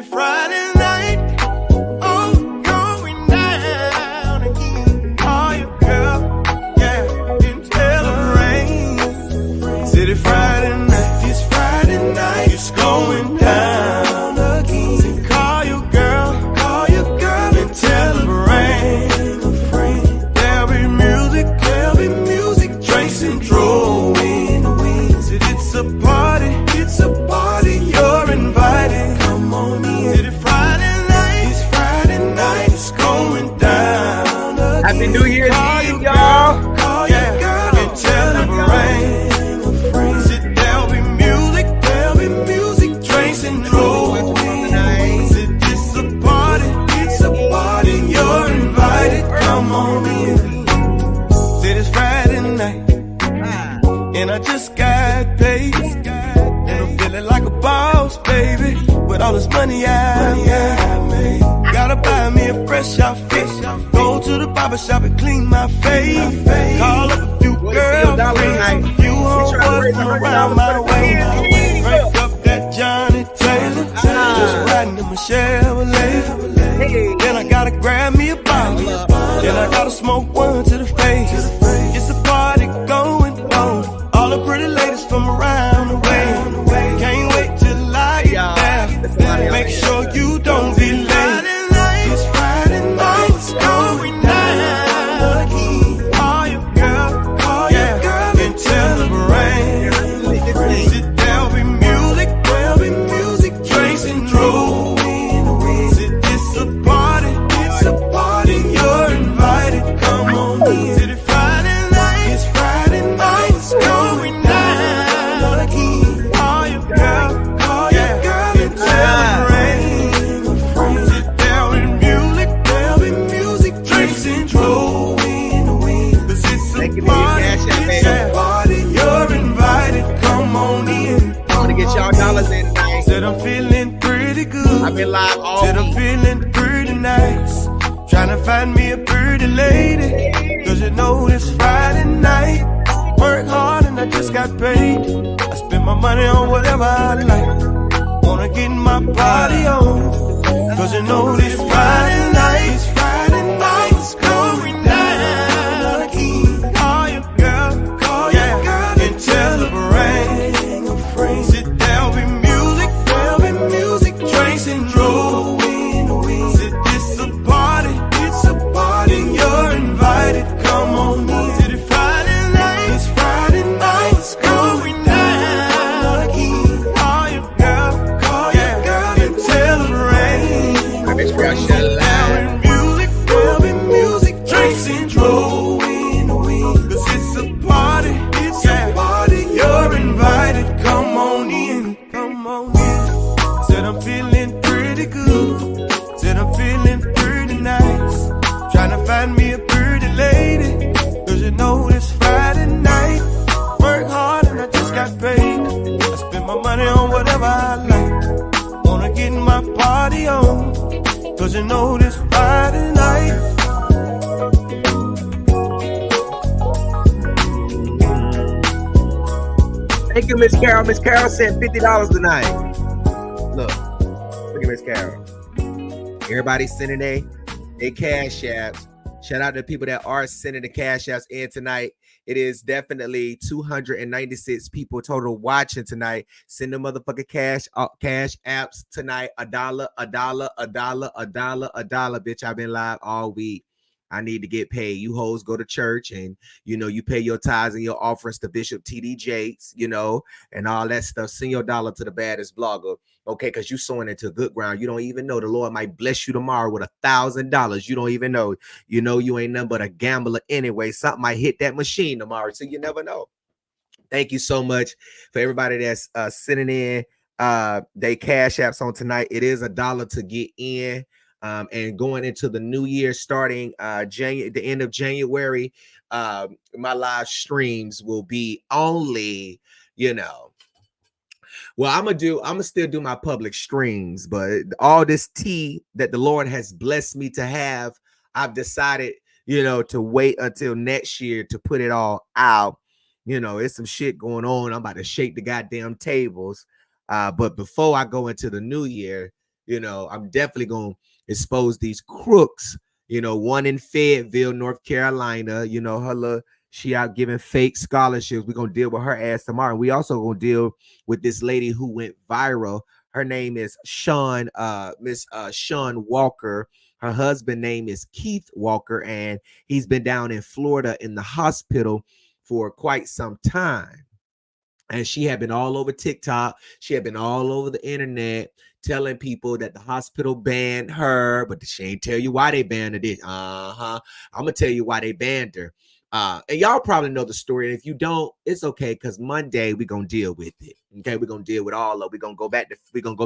Friday night. Oh, going down again. Call your girl, yeah, and tell her rain. City Friday night. It's Friday night. It's going down again. So call your girl, and tell her rain. There'll be music, drinks and drove. It's a party, you're invited. Come on in. It's Friday night, it's going down again. Happy New Year's Eve, y'all. Call your girl and tell them rain. Sit, there'll be music, drinks and drove. Sit, it's a party, you're invited. Come on in. Sit, it's Friday night, and I just got paid. And I'm feeling like a boss, baby, with all this money I made. Gotta buy me a fresh outfit. Go to the barber shop and clean my face. Call up a few girlfriends, a few homeboys from around my way. Crank up that Johnny Taylor, just riding in my Chevrolet. Then I gotta grab me a bottle, then I gotta smoke one to the face. It's a party going on, all the pretty ladies from around the way. Can't wait till I get there. Make sure you don't be late. It's Friday night, it's going down again. Call your girl, and tell her rain. Sit, there'll be music, drinks and drove. Sit, it's a party, you're invited. Come on in. Sit, it's Friday night, it's going down again. Call your girl, and tell her rain. Sit, there'll be music, drinks and drove. 'Cause it's a party, you're invited. Come on in. I want to get y'all dollars in tonight. Said I'm feeling pretty good. I've been live all Said I'm week. feeling pretty nice. Trying to find me a pretty lady. 'Cause you know it's Friday night. Work hard and I just got paid. I spend my money on whatever I like. Wanna get my party on. 'Cause you know this Friday night. It's Friday night. It's going down again. Call your girl, and tell her rain. Sit, there'll be music, drinks and drove. Sit, it's a party, you're invited. Come on in. Sit, it's Friday night, it's going down again. Call your girl, and tell her rain. I bet you y'all shut it loud. There'll be music, drinks and drove. 'Cause it's a party, you're invited. Come on in. Said I'm feeling pretty good. Said I'm feeling pretty nice. Trying to find me a pretty lady. 'Cause you know it's Friday night. Work hard and I just got paid. I spend my money on whatever I like. Wanna get my party on. 'Cause you know this Friday night. Thank you, Miss Carol. Miss Carol sent $50 tonight. Look at Miss Carol. Everybody sending they cash apps. Shout out to people that are sending the cash apps in tonight. It is definitely 296 people total watching tonight. Send the motherfucking cash apps tonight. $1, $1, $1, $1, $1. Bitch, I've been live all week. I need to get paid. You hoes go to church and, you pay your tithes and your offerings to Bishop T.D. Jakes, and all that stuff. Send your dollar to the baddest blogger, okay? Because you sowing into good ground. You don't even know. The Lord might bless you tomorrow with $1,000. You don't even know. You ain't nothing but a gambler anyway. Something might hit that machine tomorrow, so you never know. Thank you so much for everybody that's sending in they cash apps on tonight. It is $1 to get in. And going into the new year, starting the end of January, my live streams will be only, well, I'm gonna still do my public streams, but all this tea that the Lord has blessed me to have, I've decided, to wait until next year to put it all out. It's some shit going on. I'm about to shake the goddamn tables. But before I go into the new year, I'm definitely going to expose these crooks. One in Fayetteville, North Carolina, she out giving fake scholarships. We're going to deal with her ass tomorrow. We also going to deal with this lady who went viral. Her name is Miss Sean Walker. Her husband name is Keith Walker, and he's been down in Florida in the hospital for quite some time. And she had been all over TikTok. She had been all over the internet telling people that the hospital banned her, but she ain't tell you why they banned her. I'm going to tell you why they banned her. And y'all probably know the story. And if you don't, it's okay, because Monday we're going to deal with it. Okay, we're going to deal with all of it. We're going to go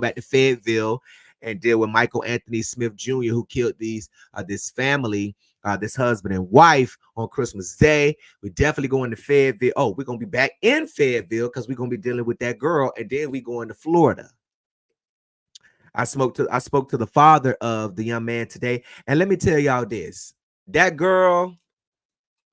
back to Fayetteville and deal with Michael Anthony Smith Jr., who killed this family, this husband and wife on Christmas Day. We're definitely going to Fayetteville. Oh, we're going to be back in Fayetteville because we're going to be dealing with that girl, and then we going to Florida. I spoke to the father of the young man today, and let me tell y'all this. That girl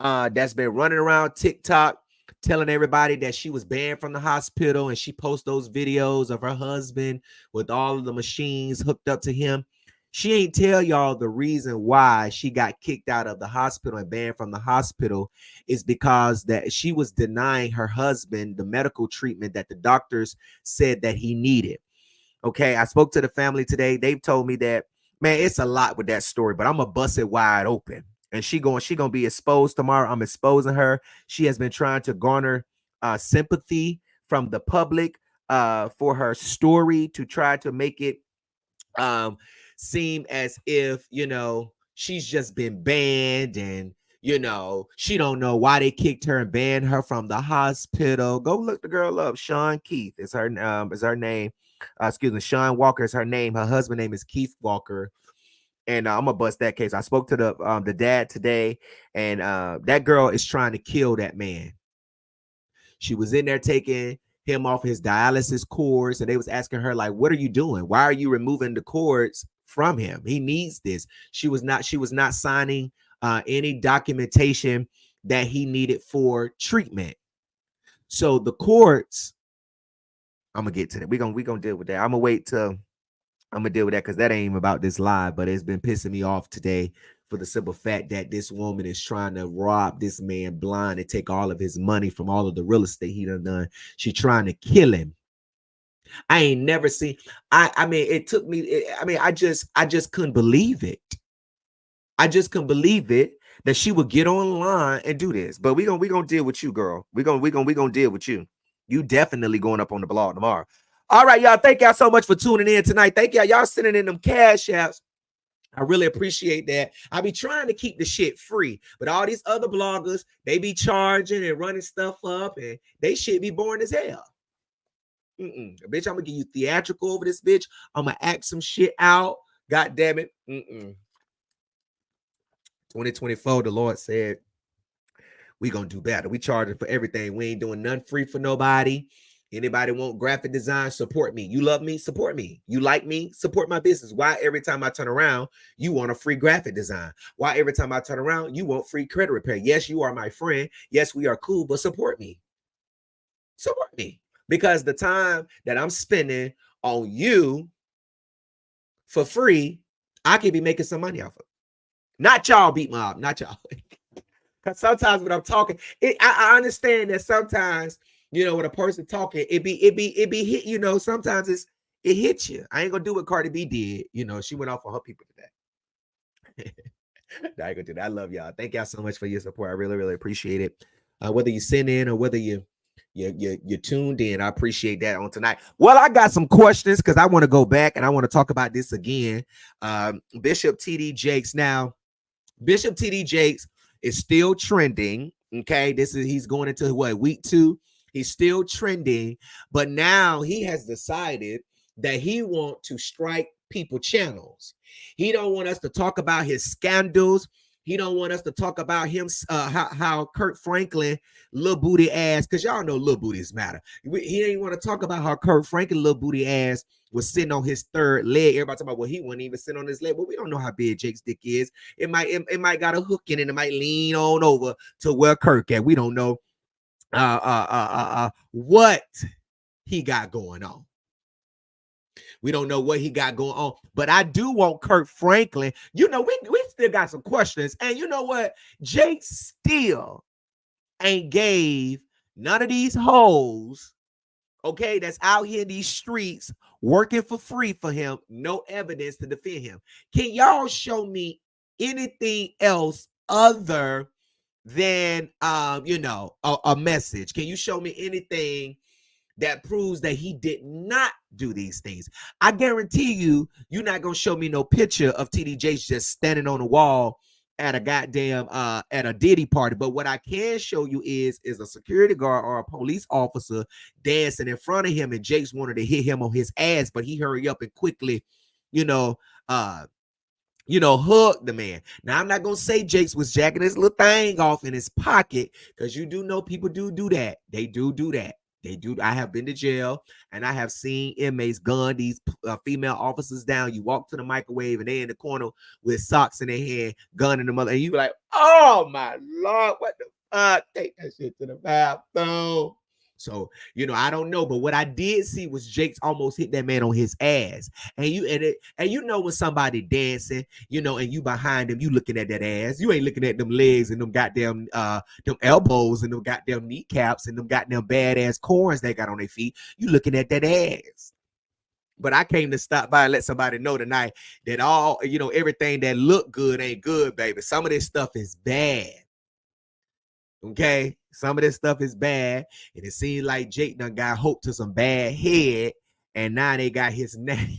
that's been running around TikTok telling everybody that she was banned from the hospital, and she posts those videos of her husband with all of the machines hooked up to him. She ain't tell y'all the reason why she got kicked out of the hospital and banned from the hospital is because that she was denying her husband the medical treatment that the doctors said that he needed. Okay, I spoke to the family today. They've told me that, man, it's a lot with that story, but I'm gonna bust it wide open. And she gonna be exposed tomorrow. I'm exposing her. She has been trying to garner sympathy from the public for her story, to try to make it seem as if she's just been banned, and she don't know why they kicked her and banned her from the hospital. Go look the girl up. Sean Keith is her name. Sean Walker is her name. Her husband name is Keith Walker. And I'm gonna bust that case. I spoke to the dad today, and that girl is trying to kill that man. She was in there taking him off his dialysis cords, and they was asking her, like, what are you doing? Why are you removing the cords from him? He needs this. She was not signing any documentation that he needed for treatment. So the courts, I'm gonna get to that. We're gonna deal with that. I'm gonna deal with that because that ain't even about this live, but it's been pissing me off today for the simple fact that this woman is trying to rob this man blind and take all of his money from all of the real estate he done. She's trying to kill him. I ain't never seen. I mean, it took me. I just couldn't believe it. I just couldn't believe it that she would get online and do this. But we gonna deal with you, girl. We gonna deal with you. You definitely going up on the blog tomorrow. All right, y'all. Thank y'all so much for tuning in tonight. Thank y'all. Y'all sending in them cash apps. I really appreciate that. I be trying to keep the shit free, but all these other bloggers, they be charging and running stuff up, and they shit be boring as hell. Bitch, I'm gonna give you theatrical over this bitch. I'm gonna act some shit out. God damn it. 2024, the Lord said, we gonna do better. We charging for everything. We ain't doing nothing free for nobody. Anybody want graphic design, support me. You love me, support me. You like me, support my business. Why every time I turn around, you want a free graphic design? Why every time I turn around, you want free credit repair? Yes, you are my friend. Yes, we are cool, but support me. Support me. Because the time that I'm spending on you for free, I could be making some money off of. Not y'all beat my up, not y'all. Because sometimes when I'm talking, I understand that sometimes, when a person talking, it be hit, sometimes it hits you. I ain't gonna do what Cardi B did. She went off on her people today. I ain't gonna do that. I love y'all. Thank y'all so much for your support. I really, really appreciate it. Whether you send in or whether you tuned in, I appreciate that on tonight. Well, I got some questions because I want to go back and I want to talk about this again. Bishop T.D. Jakes. Now, Bishop T.D. Jakes is still trending. Okay, he's going into week 2. He's still trending, but now he has decided that he wants to strike people channels. He don't want us to talk about his scandals. He don't want us to talk about him, how Kirk Franklin, little booty ass, because y'all know little booties matter. He ain't want to talk about how Kirk Franklin, little booty ass, was sitting on his third leg. Everybody talking about, well, he wouldn't even sit on his leg. Well, we don't know how big Jake's dick is. It might got a hook in it. It might lean on over to where Kirk at. We don't know what he got going on. We don't know what he got going on. But I do want Kirk Franklin. You know, we still got some questions. And you know what? Jake still ain't gave none of these hoes, okay, that's out here in these streets working for free for him, no evidence to defend him. Can y'all show me anything else other than a message? Can you show me anything that proves that he did not do these things? I guarantee you're not gonna show me no picture of TD Jakes just standing on the wall at a goddamn at a Diddy party. But what I can show you is a security guard or a police officer dancing in front of him, and Jakes wanted to hit him on his ass, but he hurried up and quickly, hug the man. Now, I'm not gonna say Jakes was jacking his little thing off in his pocket, because you do know people do that. They do that. They do. I have been to jail and I have seen inmates gun these female officers down. You walk to the microwave and they in the corner with socks in their hand, gun in the mother, and you be like, oh my Lord, what the fuck? Take that shit to the bathroom. So, I don't know, but what I did see was Jakes almost hit that man on his ass. And you know when somebody dancing, and you behind him, you looking at that ass. You ain't looking at them legs and them goddamn them elbows and them goddamn kneecaps and them goddamn badass corns they got on their feet. You looking at that ass. But I came to stop by and let somebody know tonight that everything that look good ain't good, baby. Some of this stuff is bad. Okay, some of this stuff is bad, and it seems like Jake done got hooked to some bad head, and now they got his name.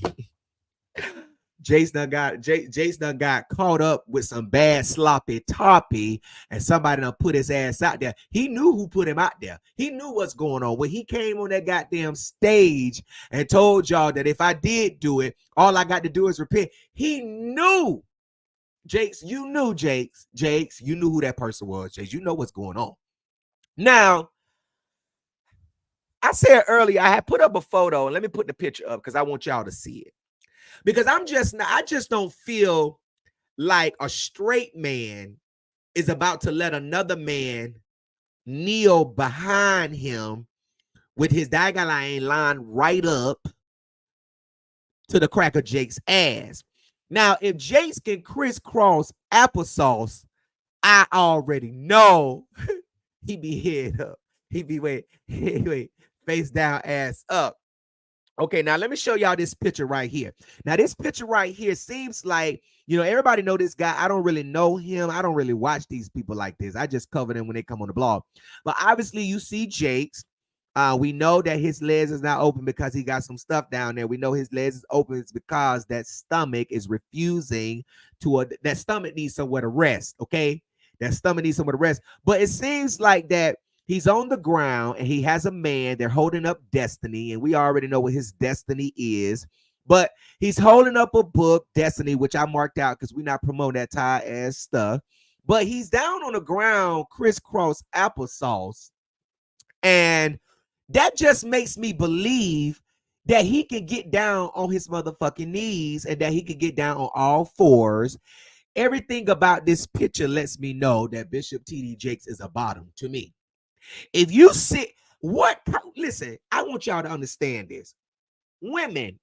Jace done got caught up with some bad sloppy toppy, and somebody done put his ass out there. He knew who put him out there. He knew what's going on. When he came on that goddamn stage and told y'all that if I did do it, all I got to do is repent. He knew. Jakes, you knew, Jakes, you knew who that person was, Jakes. You know what's going on. Now, I said earlier, I had put up a photo, and let me put the picture up because I want y'all to see it. Because I just don't feel like a straight man is about to let another man kneel behind him with his diagonal line right up to the crack of Jake's ass. Now, if Jakes can crisscross applesauce, I already know he be head up. He be wait, face down, ass up. Okay, now let me show y'all this picture right here. Now, this picture right here seems like, everybody know this guy. I don't really know him. I don't really watch these people like this. I just cover them when they come on the blog. But obviously, you see Jakes. We know that his legs is not open because he got some stuff down there. We know his legs is open because that stomach is refusing that stomach needs somewhere to rest. Okay, that stomach needs somewhere to rest. But it seems like that he's on the ground and he has a man. They're holding up destiny, and we already know what his destiny is. But he's holding up a book, Destiny, which I marked out because we're not promoting that tie ass stuff. But he's down on the ground, crisscross applesauce, and that just makes me believe that he can get down on his motherfucking knees and that he can get down on all fours. Everything about this picture lets me know that Bishop T.D. Jakes is a bottom to me. If you sit, listen, I want y'all to understand this. Women,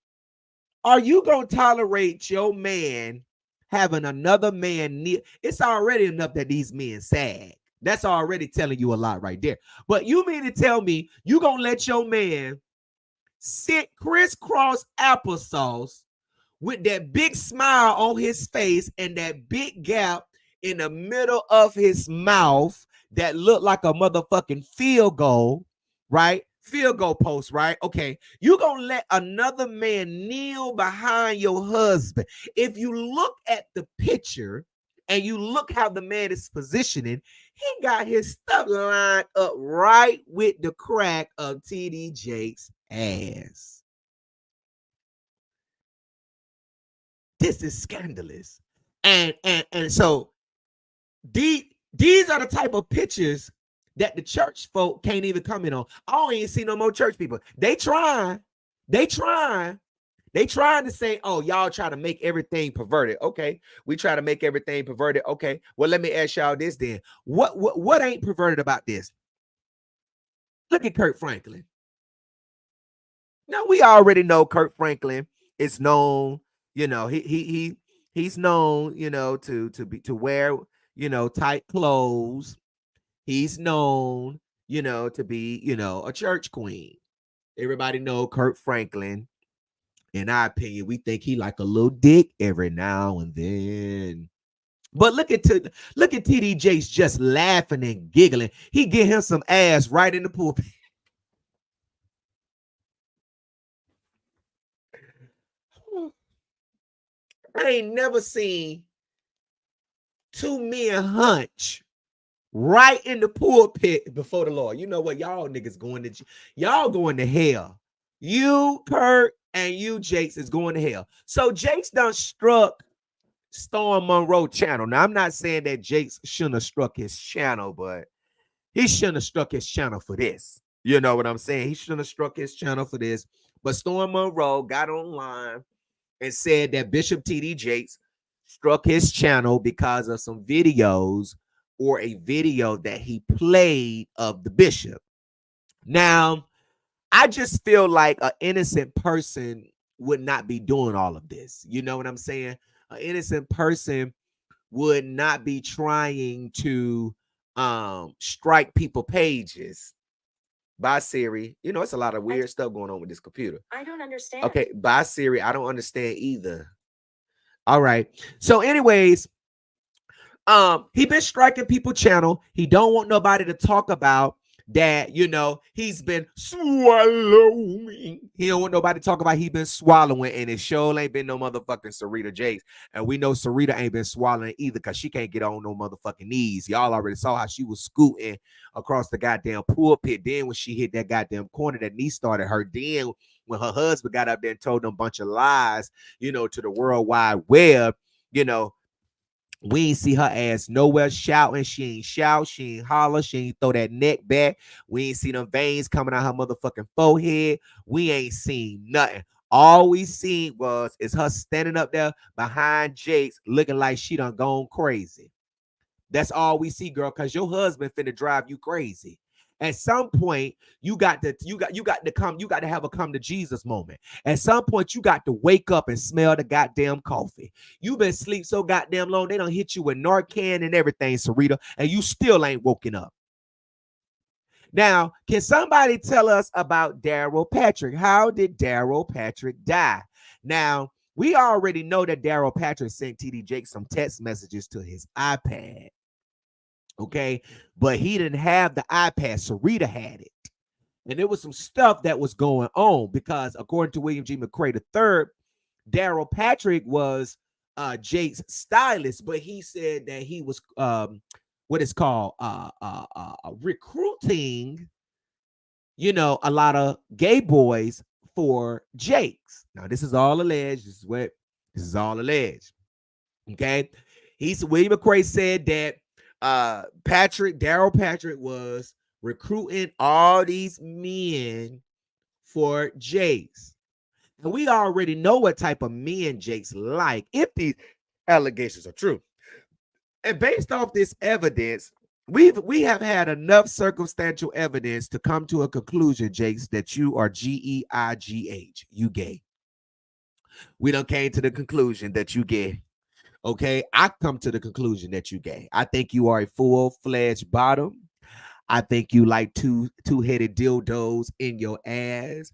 are you going to tolerate your man having another man kneel? It's already enough that these men sag. That's already telling you a lot right there. But you mean to tell me you gonna let your man sit crisscross applesauce with that big smile on his face and that big gap in the middle of his mouth that looked like a motherfucking field goal, right? Field goal post, right? Okay, you gonna let another man kneel behind your husband. If you look at the picture and you look how the man is positioning, he got his stuff lined up right with the crack of TD Jakes' ass. This is scandalous. And so these are the type of pictures that the church folk can't even comment on. I don't even see no more church people. They trying to say, oh, y'all try to make everything perverted. Okay, we try to make everything perverted. Okay, well, let me ask y'all this then. What ain't perverted about this? Look at Kirk Franklin. Now, we already know Kirk Franklin is known, he's known, to wear, tight clothes. He's known, to be, a church queen. Everybody know Kirk Franklin. In our opinion, we think he like a little dick every now and then. But look at TD Jakes just laughing and giggling. He get him some ass right in the pulpit. I ain't never seen two men hunch right in the pulpit before the Lord. You know what? Y'all niggas y'all going to hell. You, Kurt, and you, Jakes, is going to hell. So Jakes done struck Storm Monroe channel. Now, I'm not saying that Jakes shouldn't have struck his channel, but he shouldn't have struck his channel for this. You know what I'm saying? He shouldn't have struck his channel for this. But Storm Monroe got online and said that Bishop T.D. Jakes struck his channel because of some videos or a video that he played of the bishop. Now, I just feel like an innocent person would not be doing all of this. You know what I'm saying? An innocent person would not be trying to strike people pages. Bye, Siri. It's a lot of weird stuff going on with this computer. I don't understand. Okay, bye, Siri. I don't understand either. All right. So, anyways, he been striking people channel. He don't want nobody to talk about that, he's been swallowing. He don't want nobody to talk about he been swallowing, and it sure ain't been no motherfucking Sarita Jakes. And we know Sarita ain't been swallowing either because she can't get on no motherfucking knees. Y'all already saw how she was scooting across the goddamn pulpit. Then when she hit that goddamn corner, that knee started hurt. Then when her husband got up there and told them a bunch of lies, to the World Wide Web, we ain't see her ass nowhere shouting. She ain't shout. She ain't holler. She ain't throw that neck back. We ain't see them veins coming out her motherfucking forehead. We ain't seen nothing. All we seen is her standing up there behind Jakes looking like she done gone crazy. That's all we see, girl, because your husband finna drive you crazy. At some point, you got to have a come to Jesus moment. At some point, you got to wake up and smell the goddamn coffee. You been asleep so goddamn long, they done hit you with Narcan and everything, Sarita, and you still ain't woken up. Now, can somebody tell us about Daryl Patrick? How did Daryl Patrick die? Now, we already know that Daryl Patrick sent TD Jakes some text messages to his iPad. Okay, but he didn't have the iPad. Sarita had it. And there was some stuff that was going on because according to William G. McCray III, Daryl Patrick was Jake's stylist, but he said that he was what is called recruiting, a lot of gay boys for Jake's. Now, this is all alleged. This is all alleged. Okay. William McCray said that Daryl Patrick was recruiting all these men for Jakes. And we already know what type of men Jakes like if these allegations are true. And based off this evidence, we have had enough circumstantial evidence to come to a conclusion, Jakes, that you are GEIGH. You gay. We done came to the conclusion that you gay. Okay, I come to the conclusion that you gay. I think you are a full-fledged bottom. I think you like two-headed dildos in your ass.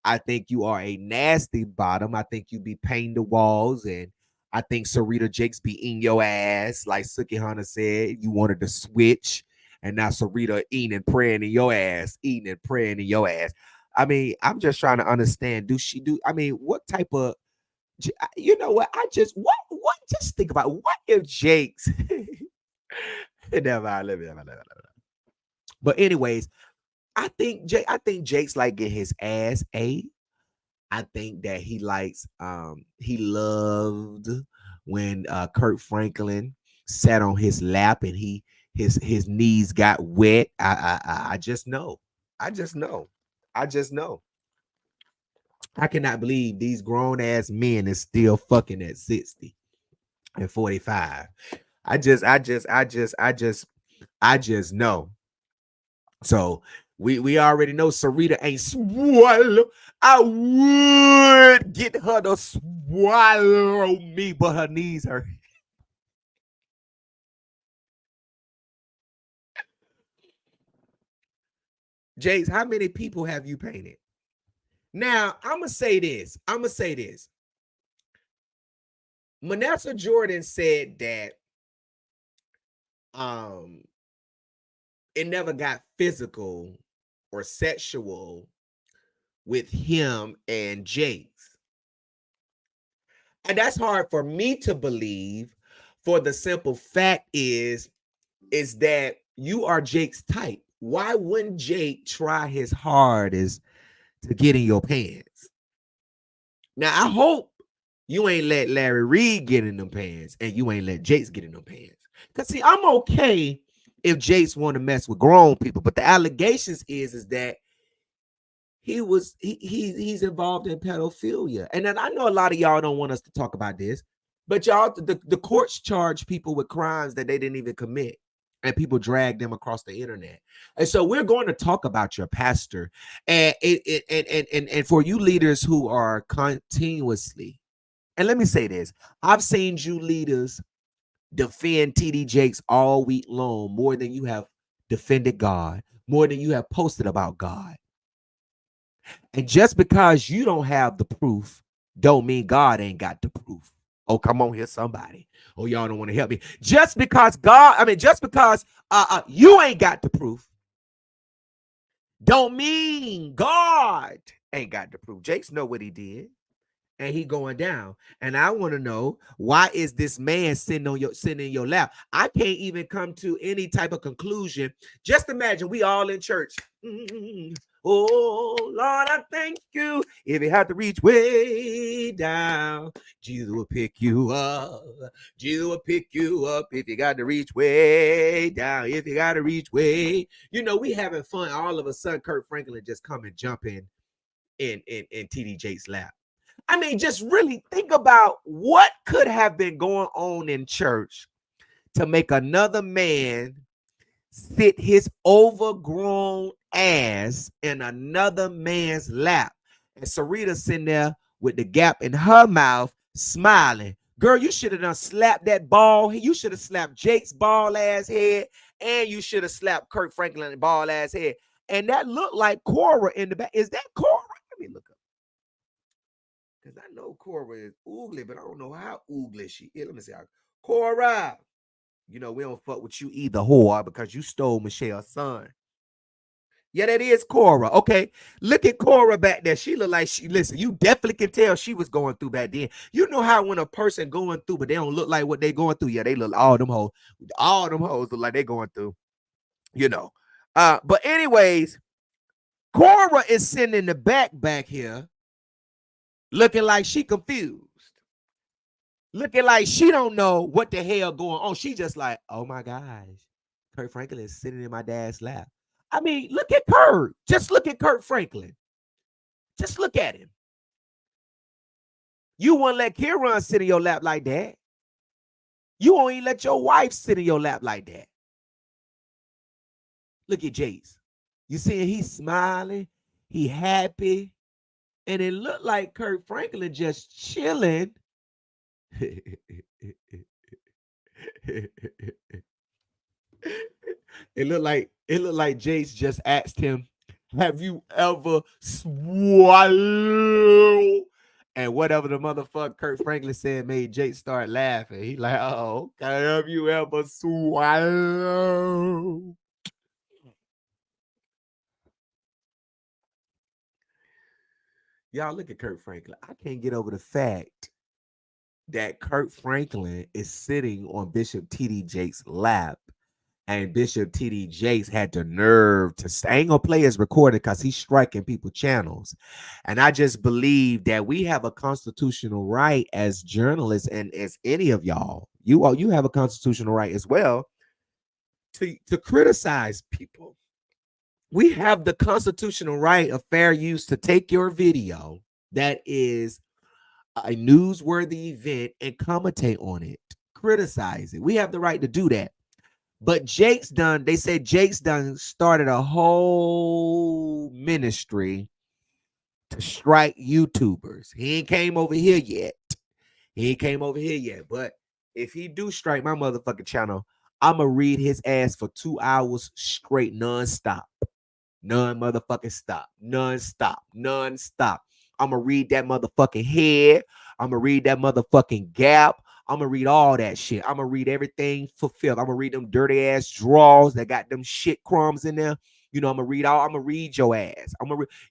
I think you are a nasty bottom. I think you be painting the walls, and I think Sarita Jakes be in your ass. Like Suki Hunter said, you wanted to switch, and now Sarita eating and praying in your ass, eating and praying in your ass. I mean, I'm just trying to understand. What type of, what? Just think about what if Jakes never. But anyways, I think Jakes like get his ass ate. I think that he likes he loved when Kirk Franklin sat on his lap and his knees got wet. I just know. I cannot believe these grown ass men is still fucking at 60 and 45. I just know. So We already know Sarita ain't swallow. I would get her to swallow me, but her knees hurt. Jace, how many people have you painted? Now, I'm going to say this. Manasseh Jordan said that it never got physical or sexual with him and Jace. And that's hard for me to believe, for the simple fact is that you are Jake's type. Why wouldn't Jake try his hardest to get in your pants? Now, I hope you ain't let Larry Reed get in them pants and you ain't let Jace get in them pants. Because, see, I'm okay if Jace want to mess with grown people, but the allegations is that he's involved in pedophilia. And then I know a lot of y'all don't want us to talk about this, but y'all, the courts charge people with crimes that they didn't even commit, and people drag them across the internet. And so we're going to talk about your pastor, and for you leaders who are continuously, and let me say this, I've seen you leaders defend T.D. Jakes all week long more than you have defended God, more than you have posted about God. And just because you don't have the proof, don't mean God ain't got the proof. Oh, come on here, somebody. Oh, y'all don't want to help me. Just because you ain't got the proof, don't mean God ain't got the proof. Jakes know what he did, and he going down. And I want to know, why is this man sitting in your lap? I can't even come to any type of conclusion. Just imagine we all in church. Oh, Lord, I thank you. If you have to reach way down, Jesus will pick you up. Jesus will pick you up if you got to reach way down. If you got to reach way, we having fun. All of a sudden, Kirk Franklin just come and jump in T.D. Jakes' lap. I mean, just really think about what could have been going on in church to make another man sit his overgrown ass in another man's lap. And Sarita sitting there with the gap in her mouth, smiling. Girl, you should have done slapped that ball. You should have slapped Jake's ball ass head, and you should have slapped Kirk Franklin ball ass head. And that looked like Cora in the back. Is that Cora? Let me look up. Because I know Cora is oogly, but I don't know how oogly she is. Let me see. Cora. We don't fuck with you either, whore, because you stole Michelle's son. Yeah, that is Cora. Okay, look at Cora back there. She look like listen, you definitely can tell she was going through back then. You know how when a person going through, but they don't look like what they going through. Yeah, they look, all them hoes look like they going through, But anyways, Cora is sitting in the back here, looking like she confused. Looking like she don't know what the hell going on. She just like, oh my gosh, Kirk Franklin is sitting in my dad's lap. I mean, look at Kirk. Just look at Kirk Franklin. Just look at him. You won't let Kieran sit in your lap like that. You won't even let your wife sit in your lap like that. Look at Jace. You see he's smiling. He happy. And it looked like Kirk Franklin just chilling. It looked like Jace just asked him, have you ever swallowed? And whatever the motherfucker Kirk Franklin said made Jace start laughing. He like, oh, okay, have you ever swallowed? Y'all look at Kirk Franklin. I can't get over the fact that Kirk Franklin is sitting on Bishop T.D. Jakes' lap, and Bishop T.D. Jakes had the nerve to say, I ain't gonna play his recording because he's striking people channels. And I just believe that we have a constitutional right as journalists, and as any of y'all, you have a constitutional right as well to criticize people. We have the constitutional right of fair use to take your video that is a newsworthy event and commentate on it, criticize it. We have the right to do that. But they said Jake's done started a whole ministry to strike YouTubers. He ain't came over here yet. But if he do strike my motherfucking channel, I'ma read his ass for 2 hours straight, non-stop. Non-stop. I'ma read that motherfucking head. I'ma read that motherfucking gap. I'ma read all that shit. I'ma read everything fulfilled. I'ma read them dirty ass drawers that got them shit crumbs in there. You know, I'ma read your ass.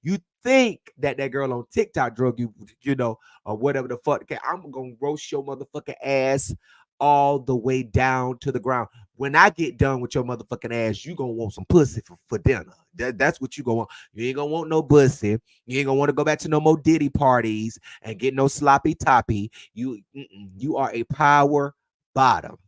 You think that girl on TikTok drug you, you know, or whatever the fuck. I'm gonna roast your motherfucking ass all the way down to the ground. When I get done with your motherfucking ass, you gonna want some pussy for dinner. That's what you gonna want. You ain't gonna want no pussy. You ain't gonna want to go back to no more Diddy parties and get no sloppy toppy. You are a power bottom.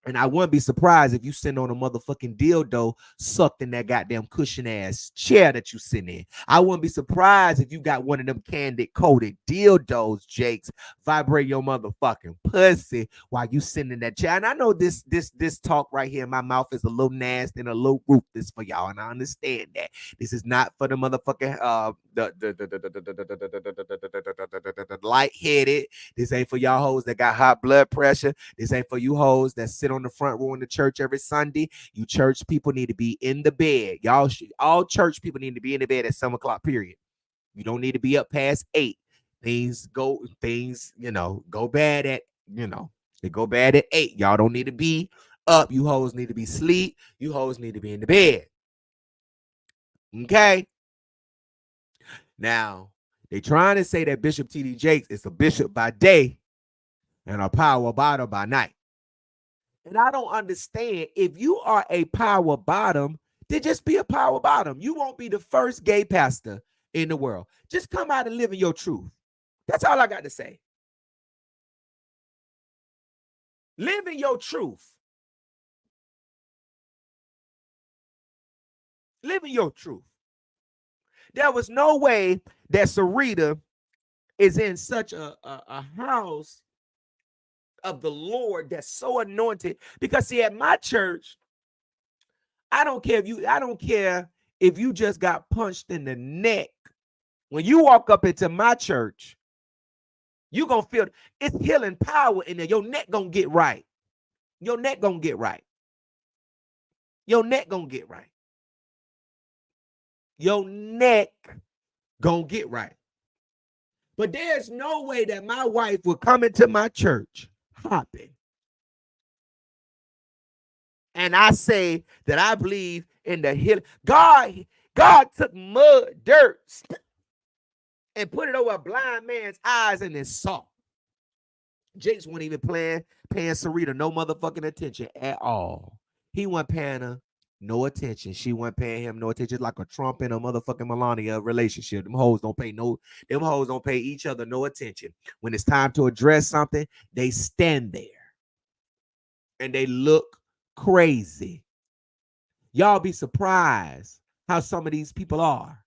And I wouldn't be surprised if you sitting on a motherfucking dildo sucked in that goddamn cushion ass chair that you sitting in. I wouldn't be surprised if you got one of them candy coated dildos, Jakes, vibrate your motherfucking pussy while you sitting in that chair. And I know this talk right here in my mouth is a little nasty and a little ruthless for y'all, and I understand that. This is not for the motherfucking the lightheaded. This ain't for y'all hoes that got high blood pressure. This ain't for you hoes that sit on the front row in the church every Sunday. You church people need to be in the bed. All church people need to be in the bed at 7 o'clock, period. You don't need to be up past 8. Things, go bad at, they go bad at 8. Y'all don't need to be up. You hoes need to be asleep. You hoes need to be in the bed. Okay? Now, they trying to say that Bishop T.D. Jakes is a bishop by day and a power bottom by night. And I don't understand. If you are a power bottom, then just be a power bottom. You won't be the first gay pastor in the world. Just come out and live in your truth. That's all I got to say. Live in your truth. Live in your truth. There was no way that Sarita is in such a house of the Lord that's so anointed. Because see, at my church, I don't care if you just got punched in the neck. When you walk up into my church, you gonna feel it's healing power in there. Your neck gonna get right. Your neck gonna get right. Your neck gonna get right. Your neck gonna get right. But there's no way that my wife will come into my church hopping. And I say that I believe in the healing. God took mud, dirt, and put it over a blind man's eyes and then saw. Jakes wasn't even paying Sarita no motherfucking attention at all. He wasn't paying her no attention. She wasn't paying him no attention. Like a Trump and a motherfucking Melania relationship. Them hoes don't pay each other no attention. When it's time to address something, they stand there and they look crazy. Y'all be surprised how some of these people are.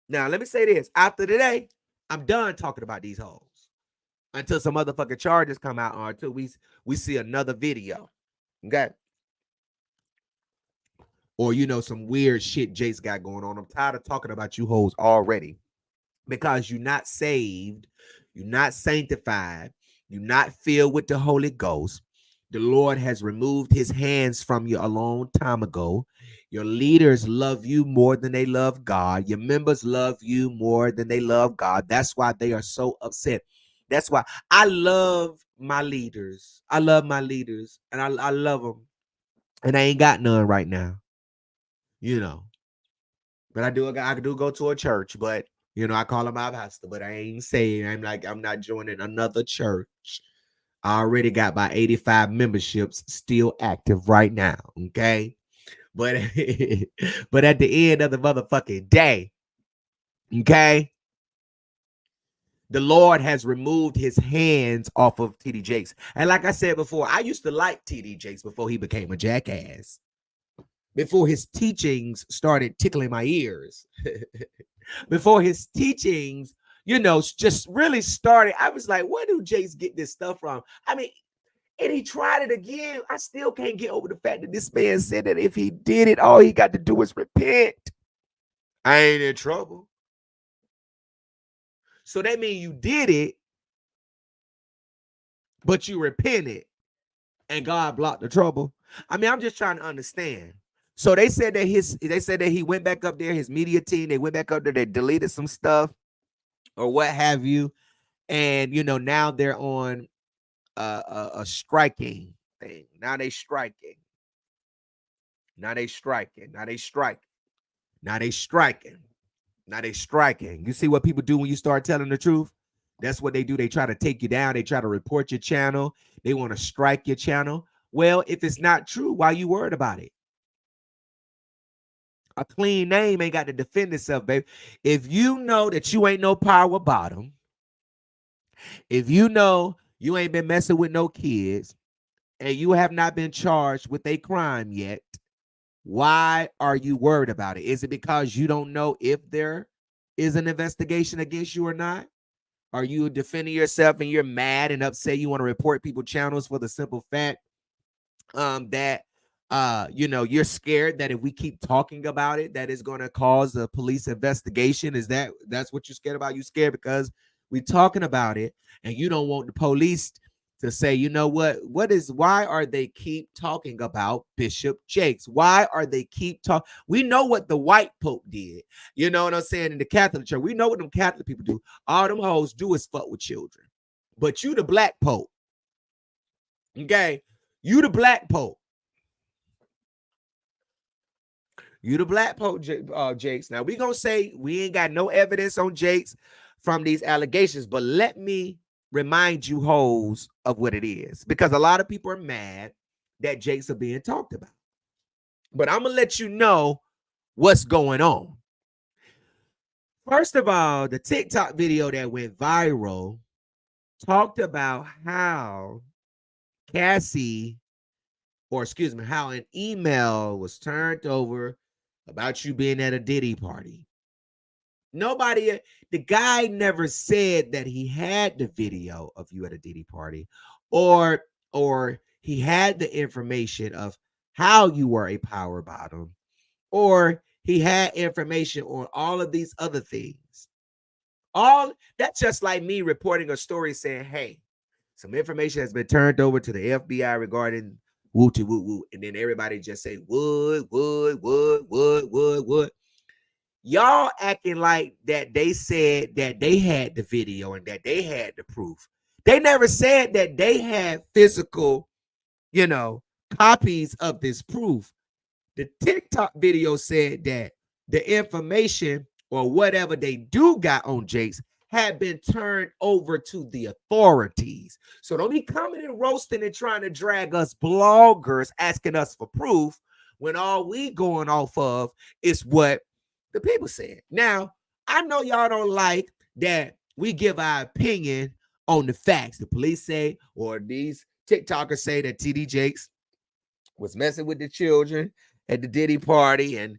Now, let me say this. After today, I'm done talking about these hoes until some motherfucking charges come out or until we see another video. Okay? Or, some weird shit Jace got going on. I'm tired of talking about you hoes already because you're not saved. You're not sanctified. You're not filled with the Holy Ghost. The Lord has removed his hands from you a long time ago. Your leaders love you more than they love God. Your members love you more than they love God. That's why they are so upset. That's why I love my leaders. I love my leaders, and I love them. And I ain't got none right now, But I do go to a church, but, I call him my pastor, but I ain't saying I'm not joining another church. I already got my 85 memberships still active right now, okay? But but at the end of the motherfucking day, okay, the Lord has removed his hands off of T.D. Jakes. And like I said before, I used to like T.D. Jakes before he became a jackass. Before his teachings started tickling my ears. Before his teachings, just really started. I was like, where do Jakes get this stuff from? I mean, And he tried it again. I still can't get over the fact that this man said that if he did it, all he got to do is repent. I ain't in trouble. So that means you did it, but you repented, and God blocked the trouble. I mean, I'm just trying to understand. So they said that he went back up there, his media team, they went back up there, they deleted some stuff or what have you. And now they're on a striking thing. Now they striking. Now they striking. Now they striking. Now they striking. Now they striking. You see what people do when you start telling the truth? That's what they do. They try to take you down. They try to report your channel. They want to strike your channel. Well, if it's not true, why you worried about it? A clean name ain't got to defend itself, baby. If you know that you ain't no power bottom, if you know you ain't been messing with no kids, and you have not been charged with a crime yet, why are you worried about it? Is it because you don't know if there is an investigation against you or not? Are you defending yourself and you're mad and upset? You want to report people channels for the simple fact that you're scared that if we keep talking about it, that is going to cause a police investigation? That's what you're scared about? You scared because we're talking about it and you don't want the police to say, you know why are they keep talking about Bishop Jakes? Why are they keep talking? We know what the white Pope did. You know what I'm saying? In the Catholic Church, we know what them Catholic people do. All them hoes do is fuck with children. But you the black Pope. Okay? You the black Pope. You the black Pope, Jakes. Now, we going to say we ain't got no evidence on Jakes from these allegations, but let me remind you hoes of what it is, because a lot of people are mad that Jakes are being talked about. But I'm going to let you know what's going on. First of all, the TikTok video that went viral talked about how how an email was turned over about you being at a Diddy party. The guy never said that he had the video of you at a Diddy party, or he had the information of how you were a power bottom, or he had information on all of these other things. All that's just like me reporting a story saying, hey, some information has been turned over to the FBI regarding woo-to woo-woo, and then everybody just say would. Y'all acting like that they said that they had the video and that they had the proof. They never said that they had physical, copies of this proof. The TikTok video said that the information or whatever they do got on Jakes had been turned over to the authorities. So don't be coming and roasting and trying to drag us bloggers asking us for proof when all we going off of is what the people said. Now, I know y'all don't like that we give our opinion on the facts. The police say, or these TikTokers say that T.D. Jakes was messing with the children at the Diddy party, and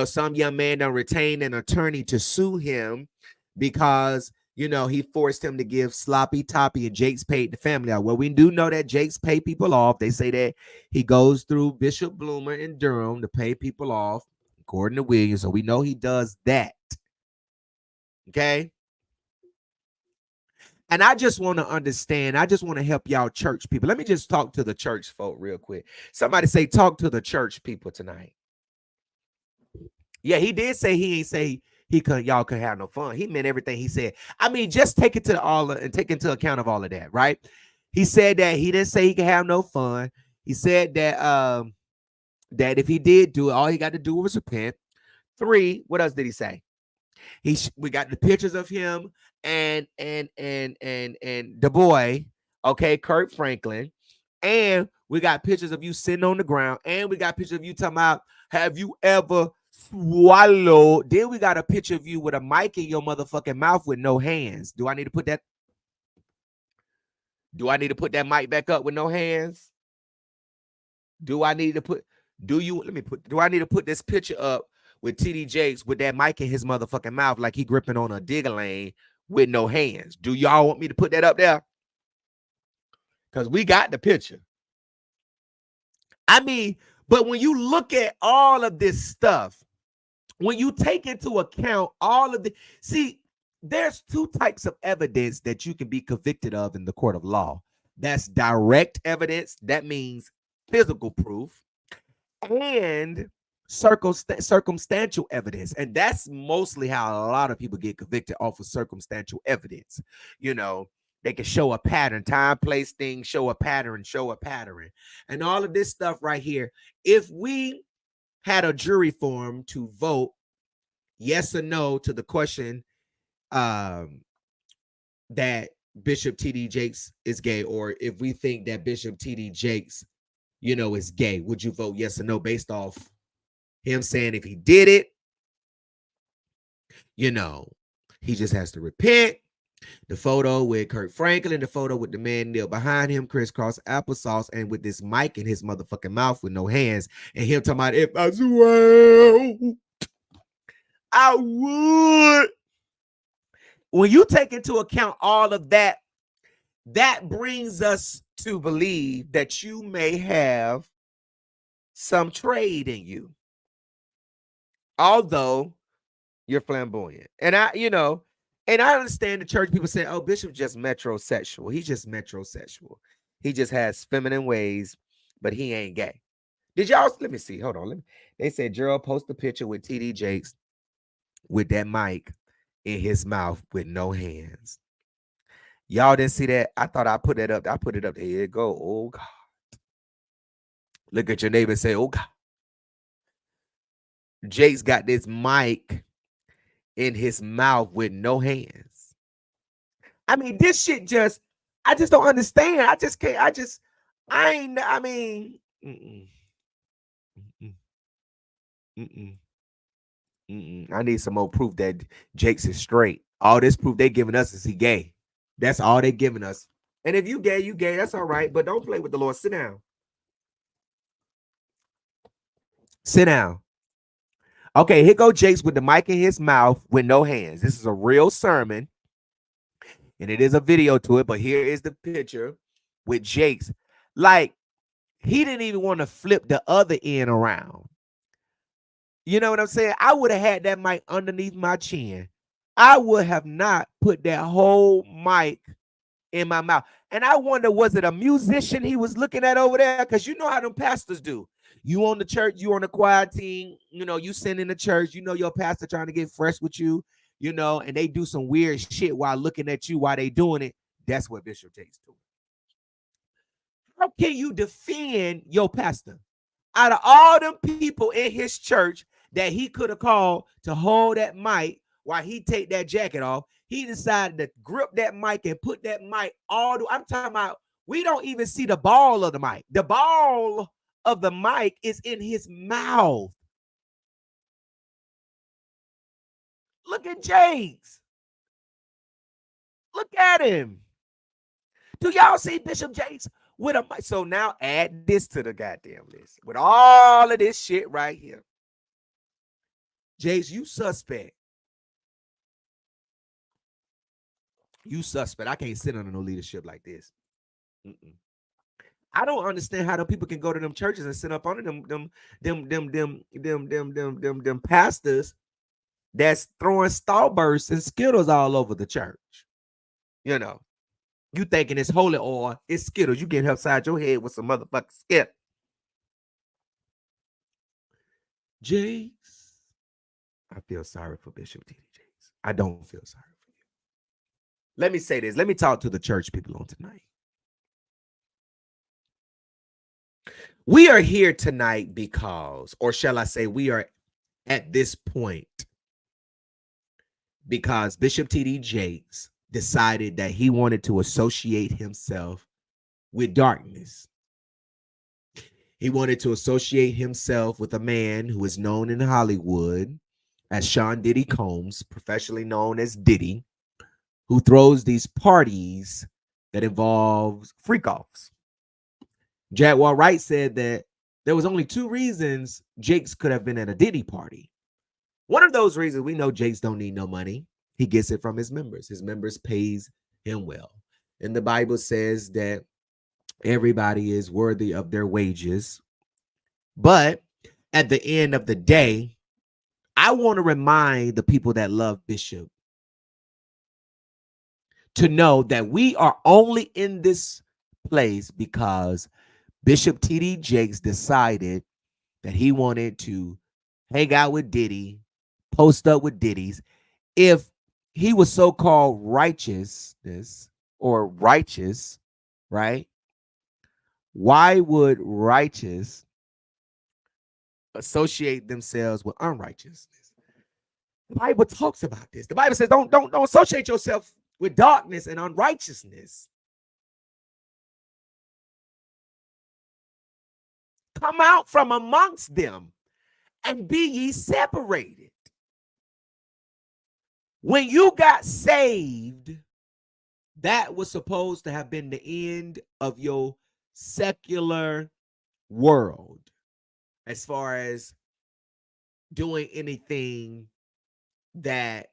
some young man done retained an attorney to sue him because he forced him to give sloppy toppy, and Jakes paid the family out. Well, we do know that Jakes pay people off. They say that he goes through Bishop Bloomer in Durham to pay people off, according to Williams. So we know he does that. Okay. And I just want to understand. I just want to help y'all church people. Let me just talk to the church folk real quick. Somebody say, talk to the church people tonight. Yeah, he did say he ain't say y'all could have no fun. He meant everything he said. I mean, just take it to all and take into account of all of that, right? He said that he didn't say he could have no fun. He said that that if he did do it, all he got to do was repent. 3, what else did he say? We got the pictures of him and the boy, okay, Kirk Franklin, and we got pictures of you sitting on the ground, and we got pictures of you talking about, have you ever swallowed? Then we got a picture of you with a mic in your motherfucking mouth with no hands. Do I need to put that mic back up with no hands? Do I need to put this picture up with T.D. Jakes with that mic in his motherfucking mouth like he gripping on a digger lane with no hands? Do y'all want me to put that up there? because we got the picture. I mean, but when you look at all of this stuff, when you take into account all of the, see, there's two types of evidence that you can be convicted of in the court of law. That's direct evidence. That means physical proof, and circumstantial evidence. And that's mostly how a lot of people get convicted off of circumstantial evidence. You know, they can show a pattern, time, place, thing, show a pattern. And all of this stuff right here. If we had a jury form to vote yes or no to the question that Bishop T.D. Jakes is gay, or if we think that Bishop T.D. Jakes, you know, is gay, would you vote yes or no based off him saying if he did it, you know, he just has to repent? The photo with Kirk Franklin, the photo with the man kneel behind him, crisscross applesauce, and with this mic in his motherfucking mouth with no hands, and him talking about, if I swear, I would. When you take into account all of that, that brings us to believe that you may have some trade in you, although you're flamboyant. And I understand the church people say, oh, Bishop's just metrosexual. He's just metrosexual. He just has feminine ways, but he ain't gay. Did y'all, let me see, hold on. They said Gerald post a picture with T.D. Jakes with that mic in his mouth with no hands. Y'all didn't see that? I thought I put that up. I put it up. There you go. Oh, God. Look at your neighbor and say, oh, God. Jakes got this mic in his mouth with no hands. I mean, this shit just, I just don't understand. I just can't, I mean, I need some more proof that Jakes is straight. All this proof they giving us is he gay. That's all they giving us. And if you gay, you gay. That's all right. But don't play with the Lord. Sit down. Sit down. Okay, here go Jakes with the mic in his mouth with no hands. This is a real sermon. And it is a video to it. But here is the picture with Jakes. Like, he didn't even want to flip the other end around. You know what I'm saying? I would have had that mic underneath my chin. I would have not put that whole mic in my mouth. And I wonder, was it a musician he was looking at over there? Because you know how them pastors do. You on the church, you on the choir team, you know, you send in the church, you know your pastor trying to get fresh with you, you know, and they do some weird shit while looking at you while they doing it. That's what Bishop T.D. doing. How can you defend your pastor? Out of all them people in his church that he could have called to hold that mic while he take that jacket off, he decided to grip that mic and put that mic all the, I'm talking about, we don't even see the ball of the mic. The ball of the mic is in his mouth. Look at Jakes. Look at him. Do y'all see Bishop Jakes with a mic? So now add this to the goddamn list with all of this shit right here. Jakes, you suspect. You suspect. I can't sit under no leadership like this. I don't understand how the people can go to them churches and sit up under them pastors that's throwing Starbursts and Skittles all over the church. You know, you thinking it's holy oil, it's Skittles. You get upside your head with some motherfucking Skittles. Jakes, I feel sorry for Bishop T.D. Jakes. I don't feel sorry for you. Let me say this. Let me talk to the church people on tonight. We are here tonight because, or shall I say, we are at this point because Bishop T.D. Jakes decided that he wanted to associate himself with darkness. He wanted to associate himself with a man who is known in Hollywood as Sean Diddy Combs, professionally known as Diddy, who throws these parties that involves freak-offs. Jaguar Wright said that there was only two reasons Jakes could have been at a Diddy party. One of those reasons, we know Jakes don't need no money. He gets it from his members. His members pays him well. And the Bible says that Everybody is worthy of their wages. But at the end of the day, I want to remind the people that love Bishop to know that we are only in this place because Bishop T.D. Jakes decided that he wanted to hang out with Diddy, post up with Diddy's. If he was so-called righteousness or righteous, right? Why would righteous associate themselves with unrighteousness? The Bible talks about this. The Bible says, don't associate yourself with darkness and unrighteousness. Come out from amongst them and be ye separated. When you got saved, that was supposed to have been the end of your secular world as far as doing anything that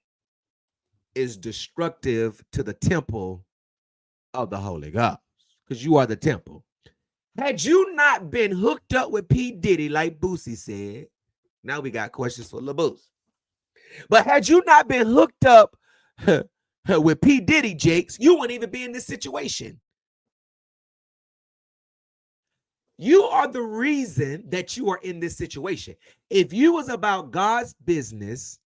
is destructive to the temple of the Holy Ghost, because you are the temple. Had you not been hooked up with P. Diddy, like Boosie said, now we got questions for LaBoosie. But had you not been hooked up with P. Diddy, Jakes, you wouldn't even be in this situation. You are the reason that you are in this situation. If you was about God's business,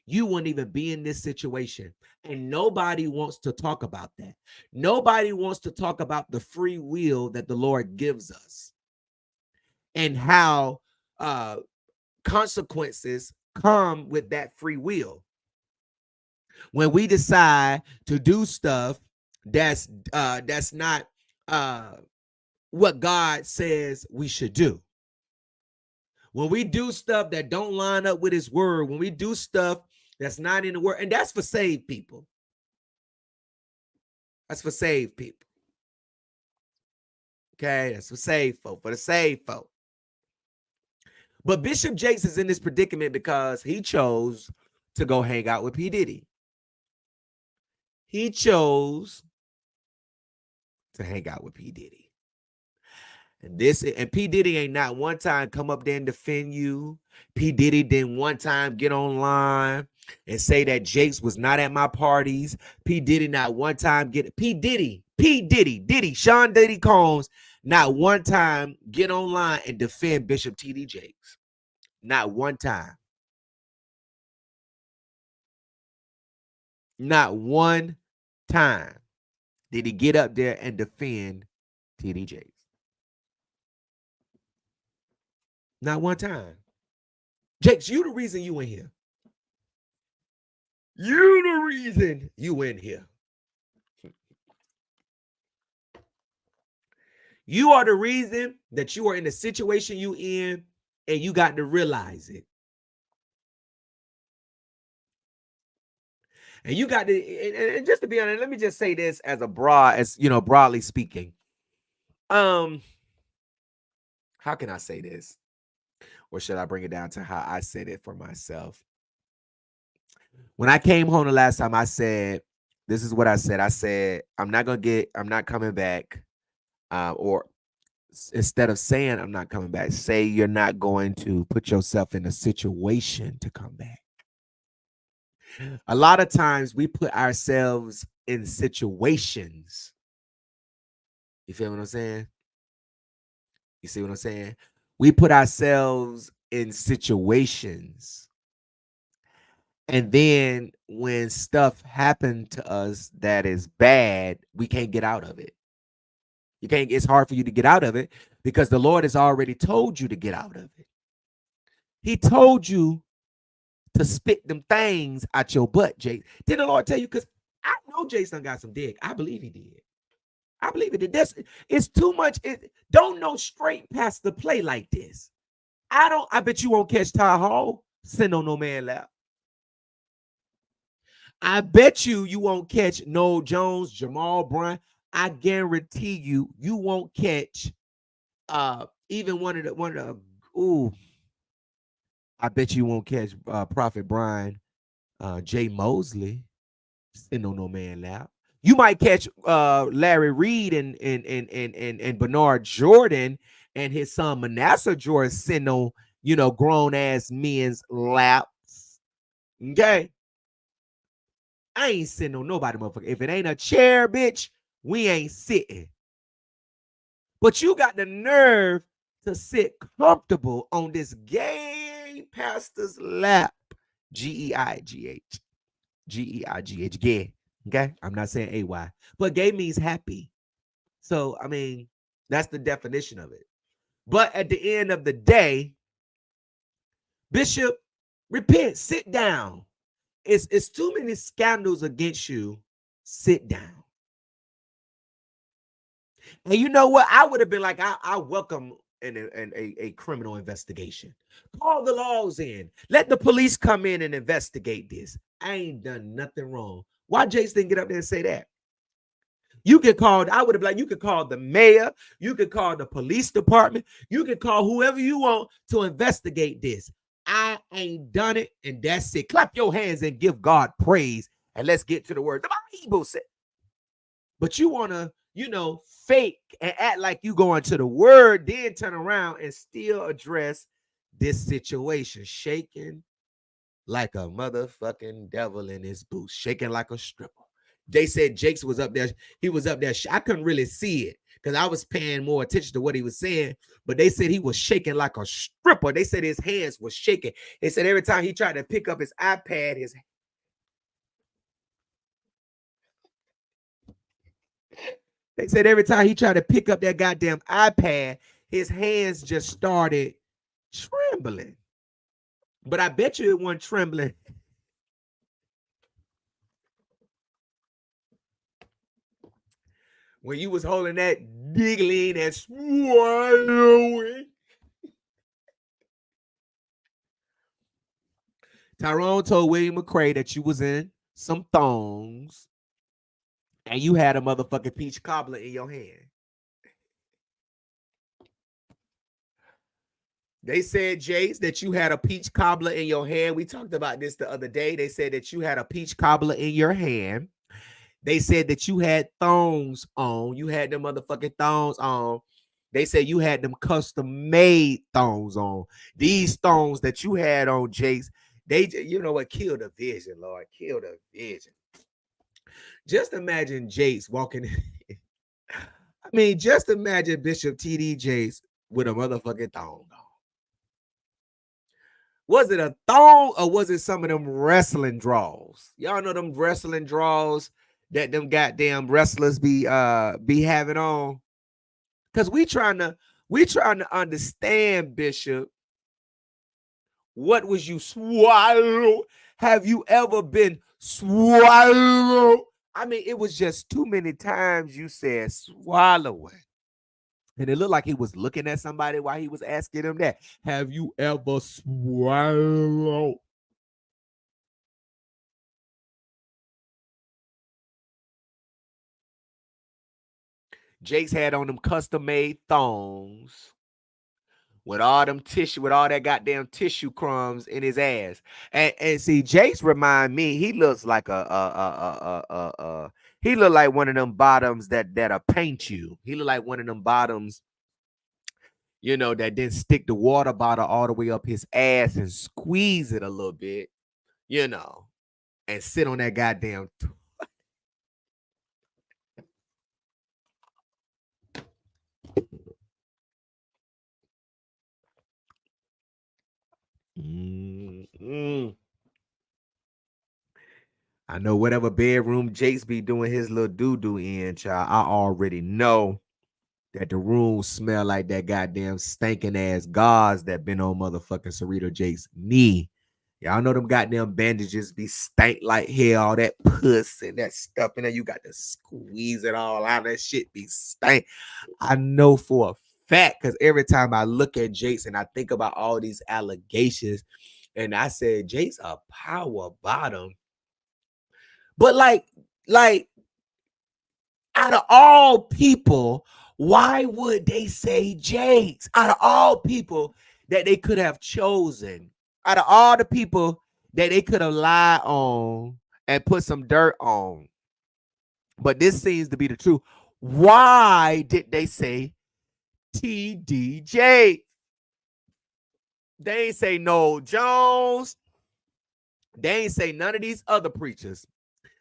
you wouldn't even be in this situation. And nobody wants to talk about that. Nobody wants to talk about the free will that the Lord gives us and how consequences come with that free will. When we decide to do stuff that's not what God says we should do. When we do stuff that don't line up with his word, when we do stuff that's not in the word, and that's for saved people. That's for saved people. Okay, that's for saved folk, for the saved folk. But Bishop Jakes is in this predicament because he chose to go hang out with P. Diddy. He chose to hang out with P. Diddy. And P. Diddy ain't not one time come up there and defend you. P. Diddy didn't one time get online and say that Jakes was not at my parties. P. Diddy not one time Diddy, Sean Diddy Combs, not one time get online and defend Bishop T.D. Jakes. Not one time. Not one time did he get up there and defend T.D. Jakes. Not one time. Jakes, you the reason you in here. You the reason you in here. You are the reason that you are in the situation you in, and you got to realize it. And you got to, and just to be honest, let me just say this broadly speaking. How can I say this? Or should I bring it down to how I said it for myself? When I came home the last time, I said, this is what I said. I said, I'm not coming back. Or instead of saying I'm not coming back, say you're not going to put yourself in a situation to come back. A lot of times we put ourselves in situations. You feel what I'm saying? You see what I'm saying? We put ourselves in situations. And then when stuff happened to us that is bad, we can't get out of it. It's hard for you to get out of it because the Lord has already told you to get out of it. He told you to spit them things out your butt, Jake. Did the Lord tell you? Because I know Jason got some dick. I believe he did. I believe it did. It's too much. Don't know straight past the play like this. I bet you won't catch Ty Hall. Send on no man lap. I bet you won't catch Noel Jones, Jamal Bryant. I guarantee you won't catch even one of the I bet you won't catch Prophet Brian J. Mosley sitting on no man lap. You might catch Larry Reed and Bernard Jordan and his son Manasseh Jordan sitting on, grown ass men's laps. Okay. I ain't sitting on nobody, motherfucker. If it ain't a chair, bitch, we ain't sitting. But you got the nerve to sit comfortable on this gay pastor's lap. GEIGH. GEIGH. Gay. Okay. I'm not saying AY, but gay means happy. So, I mean, that's the definition of it. But at the end of the day, Bishop, repent, sit down. It's too many scandals against you. Sit down. And you know what? I would have been like, I welcome a criminal investigation. Call the laws in. Let the police come in and investigate this. I ain't done nothing wrong. Why Jace didn't get up there and say that? You could call, I would have been like, you could call the mayor, you could call the police department, you could call whoever you want to investigate this. I ain't done it, and that's it. Clap your hands and give God praise, and let's get to the word. The Bible said. But you want to, fake and act like you going to the word, then turn around and still address this situation. Shaking like a motherfucking devil in his boots, shaking like a stripper. They said Jakes was up there. He was up there. I couldn't really see it because I was paying more attention to what he was saying. But they said he was shaking like a stripper. They said his hands were shaking. They said every time he tried to pick up his iPad, they said every time he tried to pick up that goddamn iPad, his hands just started trembling. But I bet you it wasn't trembling. When you was holding that giggling and swallowing. Tyrone told William McCray that you was in some thongs and you had a motherfucking peach cobbler in your hand. They said, Jace, that you had a peach cobbler in your hand. We talked about this the other day. They said that you had a peach cobbler in your hand. They said that you had thongs on. You had them motherfucking thongs on. They said you had them custom-made thongs on. These thongs that you had on, Jace, they, you know what, kill the vision, Lord. Kill the vision. Just imagine Jace walking. I mean, just imagine Bishop T.D. Jace with a motherfucking thong on. Was it a thong or was it some of them wrestling draws? Y'all know them wrestling draws that them goddamn wrestlers be having on? Because we trying to understand, Bishop. What was you swallow? Have you ever been swallowed? I mean, it was just too many times you said swallowing. And it looked like he was looking at somebody while he was asking him that. Have you ever swallowed? Jake's had on them custom-made thongs with all them tissue, with all that goddamn tissue crumbs in his ass. And see, Jake's remind me, he looks like he look like one of them bottoms that'll paint you. He look like one of them bottoms, that didn't stick the water bottle all the way up his ass and squeeze it a little bit, and sit on that goddamn. I know whatever bedroom Jace be doing his little doo-doo in, child, I already know that the room smell like that goddamn stinking ass gauze that been on motherfucking Sarita Jake's knee. Y'all know them goddamn bandages be stank like hell, all that puss and that stuff in there. You got to squeeze it all out. That shit be stank. I know for a fact, because every time I look at Jace and I think about all these allegations, and I said, Jace a power bottom. But like out of all people, why would they say Jake's? Out of all people that they could have chosen, out of all the people that they could have lied on and put some dirt on, But this seems to be the truth. Why did they say TDJ? They ain't say Noel Jones. They ain't say none of these other preachers.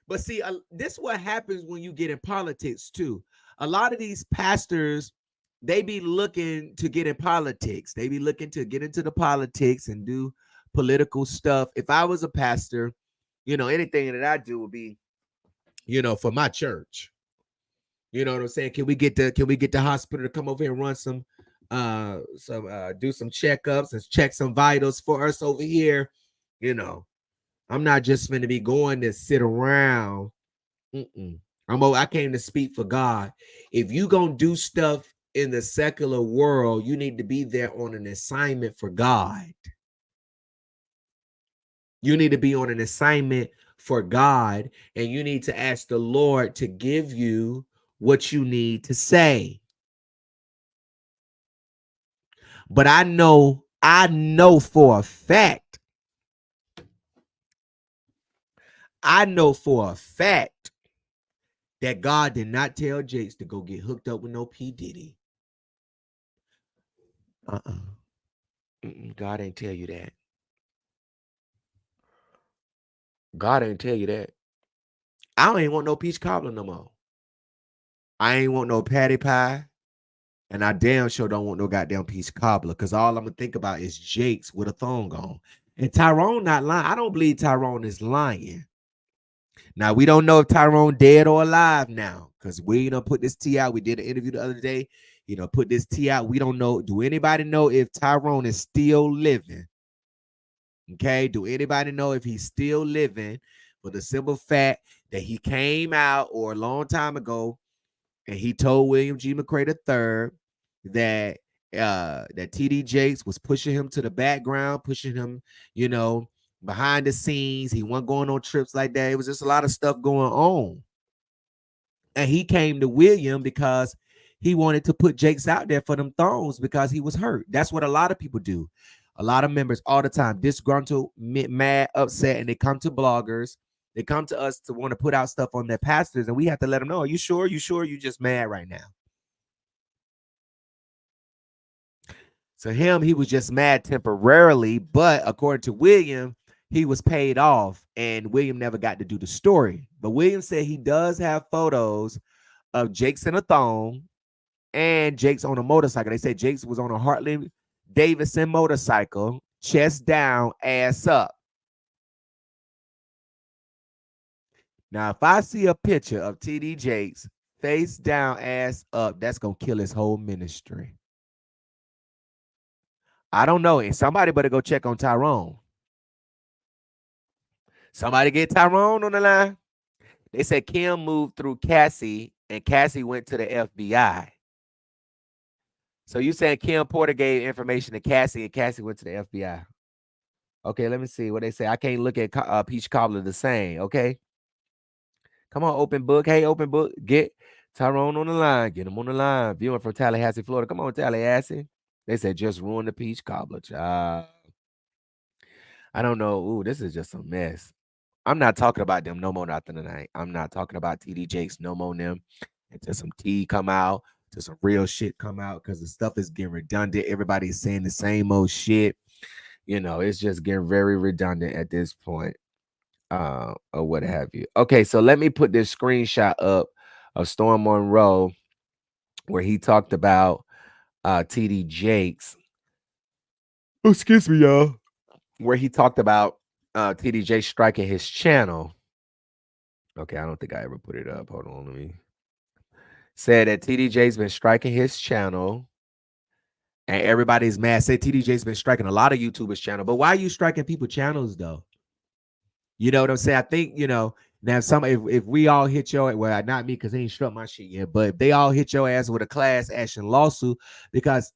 But see, this is what happens when you get in politics too. A lot of these pastors, they be looking to get in politics. They be looking to get into the politics and do political stuff. If I was a pastor, anything that I do would be, for my church. You know what I'm saying? Can we get the hospital to come over here and run some do some checkups and check some vitals for us over here? I'm not just going to be going to sit around. I came to speak for God. If you gonna do stuff in the secular world, you need to be there on an assignment for God. You need to be on an assignment for God, and you need to ask the Lord to give you what you need to say. But I know for a fact, that God did not tell Jakes to go get hooked up with no P. Diddy. God ain't tell you that. God ain't tell you that. I don't even want no peach cobbler no more. I ain't want no patty pie. And I damn sure don't want no goddamn peach cobbler, because all I'm going to think about is Jakes with a thong on. And Tyrone not lying. I don't believe Tyrone is lying. Now, we don't know if Tyrone dead or alive now, because we put this tea out. We did an interview the other day. Put this tea out. We don't know. Do anybody know if Tyrone is still living? Okay. Do anybody know if he's still living? For the simple fact that he came out or a long time ago and he told William G. McCray III that that T.D. Jakes was pushing him to the background, pushing him, behind the scenes. He wasn't going on trips like that. It was just a lot of stuff going on. And he came to William because he wanted to put Jakes out there for them thongs because he was hurt. That's what a lot of people do. A lot of members all the time, disgruntled, mad, upset, and they come to bloggers. They come to us to want to put out stuff on their pastors, and we have to let them know, are you sure? You sure? You just mad right now. So he was just mad temporarily, but according to William, he was paid off, and William never got to do the story. But William said he does have photos of Jakes in a thong and Jakes on a motorcycle. They said Jakes was on a Harley Davidson motorcycle, chest down, ass up. Now, if I see a picture of T.D. Jakes face down, ass up, that's going to kill his whole ministry. I don't know. And somebody better go check on Tyrone. Somebody get Tyrone on the line. They said Kim moved through Cassie, and Cassie went to the FBI. So you saying Kim Porter gave information to Cassie, and Cassie went to the FBI. Okay, let me see what they say. I can't look at Peach Cobbler the same, okay? Come on, open book. Hey, open book. Get Tyrone on the line. Get him on the line. Viewing from Tallahassee, Florida. Come on, Tallahassee. They said just ruin the Peach Cobbler, child. I don't know. Ooh, this is just a mess. I'm not talking about them no more nothing tonight. I'm not talking about TD Jakes no more them. Until some tea come out, till some real shit come out, because the stuff is getting redundant. Everybody's saying the same old shit. It's just getting very redundant at this point. Or what have you. Okay, so let me put this screenshot up of Storm Monroe where he talked about TD Jakes. Oh, excuse me, y'all. Where he talked about TD Jakes striking his channel. Okay, I don't think I ever put it up. Hold on, let me. Said that TD Jakes been striking his channel. And everybody's mad. Say TD Jakes been striking a lot of YouTubers' channel. But why are you striking people's channels, though? You know what I'm saying? I think, now if we all hit your, well, not me, because they ain't struck my shit yet, but if they all hit your ass with a class action lawsuit, because,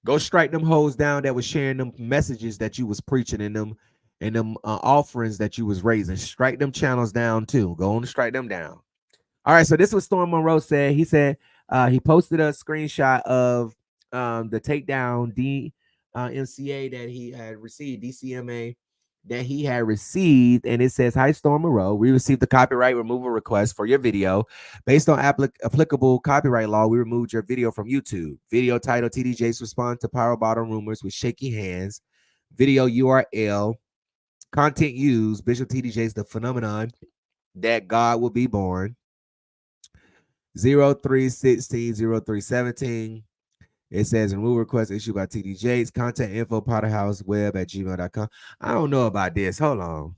go strike them hoes down that was sharing them messages that you was preaching in them and them offerings that you was raising. Strike them channels down too. Go on and strike them down. All right, so this was Storm Monroe said. He said he posted a screenshot of the takedown MCA that he had received, DCMA that he had received, and it says, "Hi, Storm Monroe. We received the copyright removal request for your video. Based on applicable copyright law, we removed your video from YouTube. Video title: TD Jakes respond to power bottom rumors with shaky hands. Video URL: content used: Bishop T.D. Jakes, the phenomenon that God will be born. 03/16/03/17. It says remove request issued by TD Jakes. Contact info potterhouseweb@gmail.com. I don't know about this. Hold on.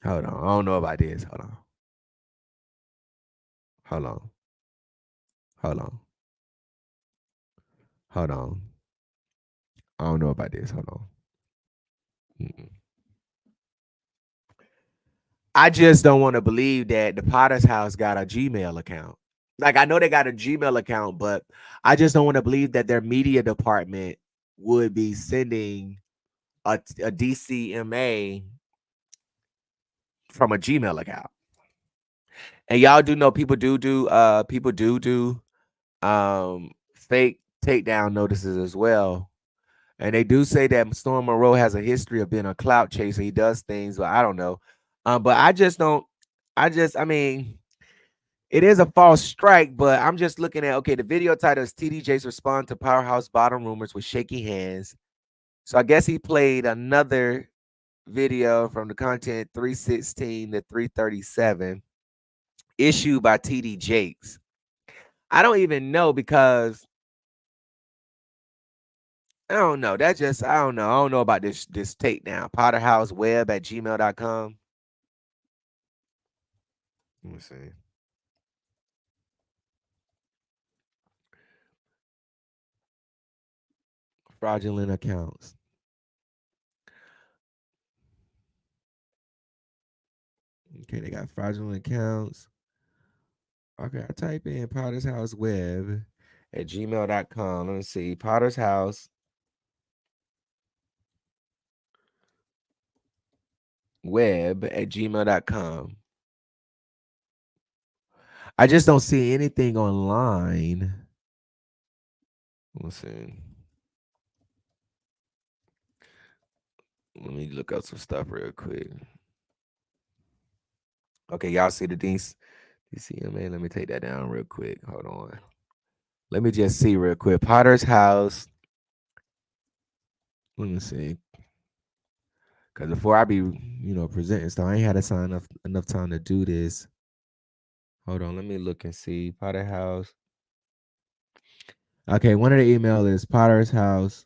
I don't know about this. Hold on. Hold on. Hold on. Hold on. I don't know about this. Hold on. Mm-mm. I just don't want to believe that the Potter's House got a Gmail account. Like, I know they got a Gmail account, but I just don't want to believe that their media department would be sending a DCMA from a Gmail account. And y'all do know people do fake takedown notices as well. And they do say that Storm Monroe has a history of being a clout chaser. He does things, but I don't know. But I just don't. I mean, it is a false strike, but I'm just looking at, okay, the video title is TD Jakes respond to Powerhouse bottom rumors with shaky hands. So I guess he played another video from the content 316 to 337 issued by TD Jakes. I don't even know because I don't know. That just I don't know. I don't know about this takedown. Potterhouseweb@gmail.com. Let me see. Fraudulent accounts. Okay, they got fraudulent accounts. Okay, I type in Potter's House Web at gmail.com. Let me see. Potter's House Web at gmail.com. I just don't see anything online. Let's see. Let me look up some stuff real quick. Okay, y'all see the DCMA? Let me take that down real quick. Hold on. Let me just see real quick. Potter's House. Let me see. Because before I be, presenting stuff, I ain't had to sign enough time to do this. Hold on. Let me look and see. Potter House. Okay, one of the email is Potter's House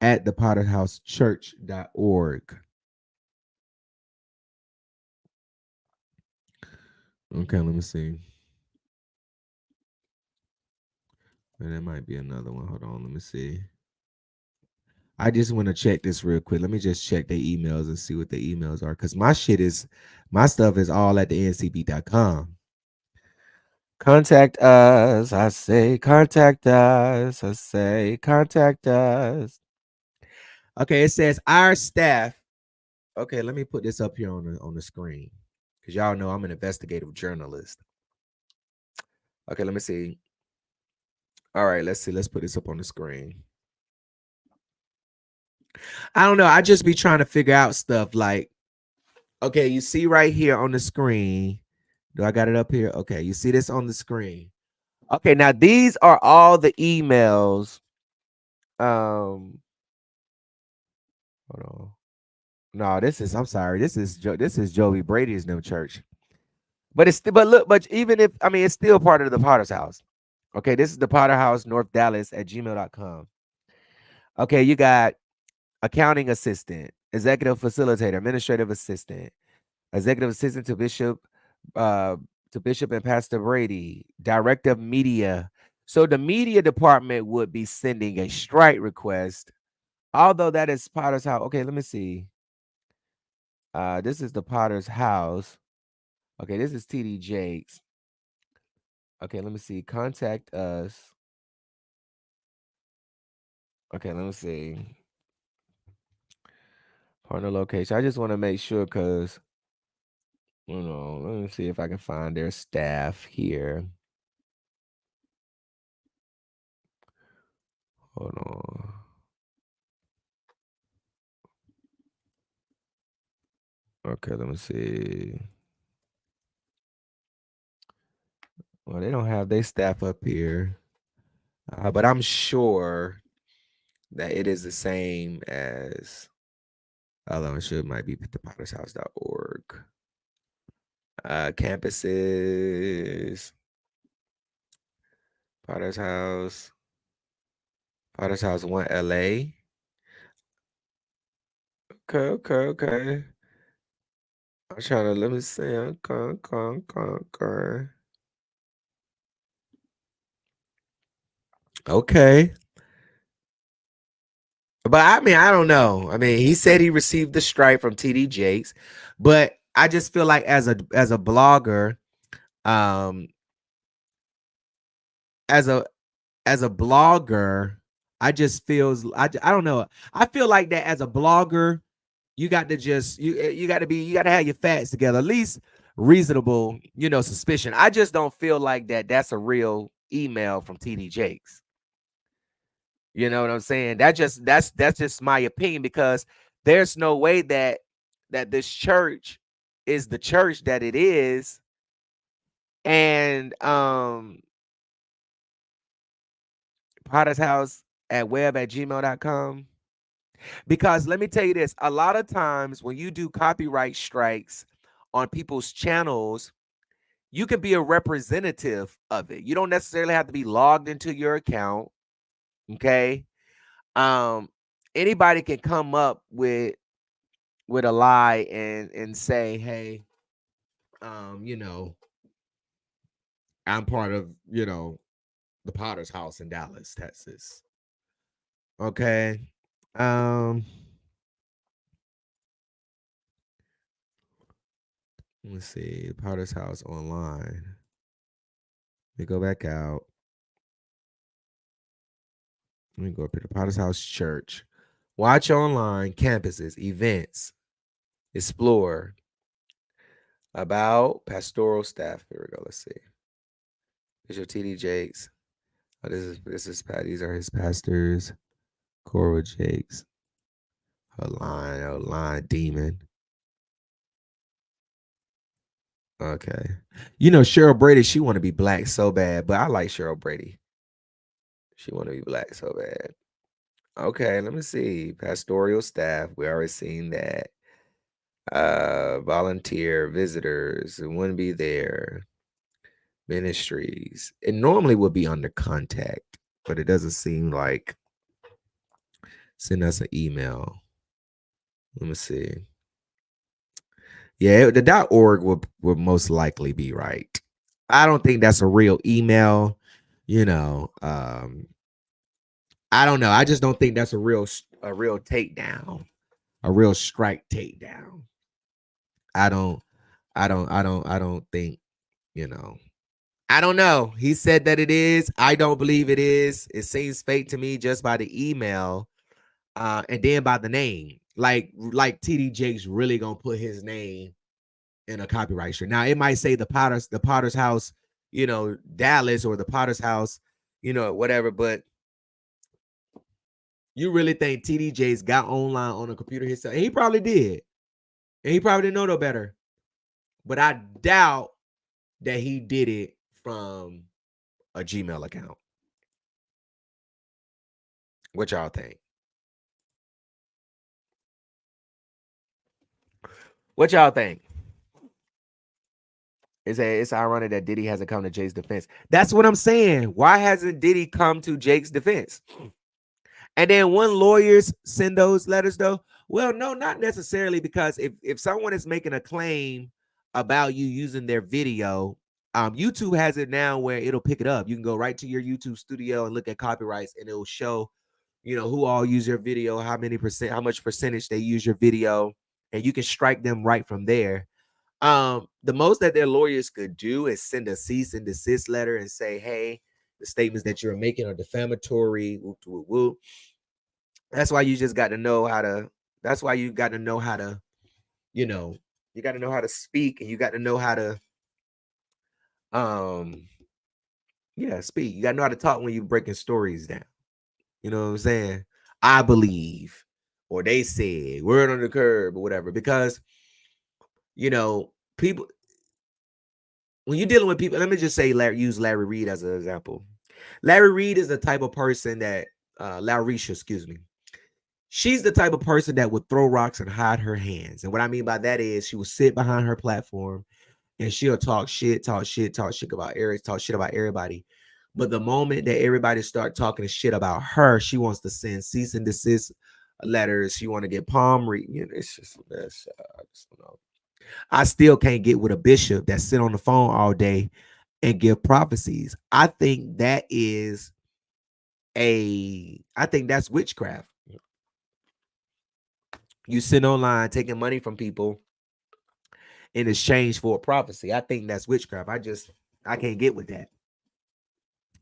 at thepotterhousechurch.org. Okay, let me see. And there might be another one. Hold on, let me see. I just want to check this real quick. Let me just check the emails and see what the emails are. Because my stuff is all at the ncb.com. Contact us. I say contact us. I say contact us. Okay, it says our staff. Okay, let me put this up here on the screen. Because y'all know I'm an investigative journalist. Okay, let me see. All right, let's see. Let's put this up on the screen. I don't know. I just be trying to figure out stuff like, okay, you see right here on the screen. Do I got it up here? Okay, you see this on the screen. Okay, now these are all the emails. Hold on. No, I'm sorry. This is Joey Brady's new church. But even if it's still part of the Potter's House. Okay, this is the Potter House, North Dallas at gmail.com. Okay, you got accounting assistant, executive facilitator, administrative assistant, executive assistant to Bishop and Pastor Brady, director of media. So the media department would be sending a strike request, although that is Potter's House. Okay, let me see. This is the Potter's House. Okay, this is TD Jakes. Okay, let me see. Contact us. Okay, let me see. Partner location. I just want to make sure because, let me see if I can find their staff here. Hold on. Okay, let me see. Well, they don't have their staff up here, but I'm sure that it is the same as. I'm sure it might be thepottershouse.org. Campuses, Potter's House, Potter's House 1 LA. Okay. I'm trying to let me see. Okay. But I mean, I don't know. I mean, he said he received the stripe from TD Jakes, but I just feel like as a blogger, um, as a blogger, I just feels I don't know. I feel like that as a blogger, you got to just you got to have your facts together, at least reasonable, suspicion. I just don't feel like that's a real email from TD Jakes. You know what I'm saying? That's just my opinion, because there's no way that this church is the church that it is, and Potter's House at web@gmail.com. Because let me tell you this, a lot of times when you do copyright strikes on people's channels, you can be a representative of it. You don't necessarily have to be logged into your account. Okay. Anybody can come up with a lie and say, hey, I'm part of, the Potter's House in Dallas, Texas. Okay. Let's see, Potter's House online. Let me go back out. Let me go up here to Potter's House Church. Watch online, campuses, events, explore, about pastoral staff. Here we go. Let's see. Bishop T.D. Jakes. Oh, this is Pat. These are his pastors. Cora Jakes. A line demon. Okay. Cheryl Brady, she want to be black so bad, but I like Cheryl Brady. She want to be black so bad. Okay, let me see. Pastoral staff. We already seen that. Volunteer visitors. It wouldn't be there. Ministries. It normally would be under contact, but it doesn't seem like. Send us an email. Let me see. Yeah, the .org would most likely be right. I don't think that's a real email. I don't know. I just don't think that's a real takedown, a real strike takedown. I don't think, I don't know. He said that it is. I don't believe it is. It seems fake to me just by the email, and then by the name. Like TD Jakes really gonna put his name in a copyright strike. Now it might say the Potter's House, Dallas, or the Potter's House, whatever. But you really think TD Jakes got online on a computer himself? And he probably did, and he probably didn't know no better. But I doubt that he did it from a Gmail account. What y'all think? What y'all think? It's ironic that Diddy hasn't come to Jake's defense. That's what I'm saying. Why hasn't Diddy come to Jake's defense? And then when lawyers send those letters, though, well, no, not necessarily, because if someone is making a claim about you using their video, YouTube has it now where it'll pick it up. You can go right to your YouTube studio and look at copyrights, and it'll show, who all use your video, how much percentage they use your video, and you can strike them right from there. The most that their lawyers could do is send a cease and desist letter and say, hey, the statements that you're making are defamatory. Whoop, whoop, whoop. That's why you just got to know how to. That's why you got to know how to, you got to know how to speak, and you got to know how to, speak. You got to know how to talk when you're breaking stories down. You know what I'm saying? I believe, or they said, word on the curb, or whatever. Because You know, people, when you're dealing with people, let me just say, use Larry Reed as an example. Larry Reed is the type of person that, Larisha, excuse me. She's the type of person that would throw rocks and hide her hands. And what I mean by that is she will sit behind her platform and she'll talk shit about Eric, talk shit about everybody. But the moment that everybody start talking shit about her, she wants to send cease and desist letters. She want to get palm read. You know, it's just a mess. I just don't know. I still can't get with a bishop that sit on the phone all day and give prophecies. I think that's witchcraft. You sit online taking money from people in exchange for a prophecy. I think that's witchcraft. I can't get with that.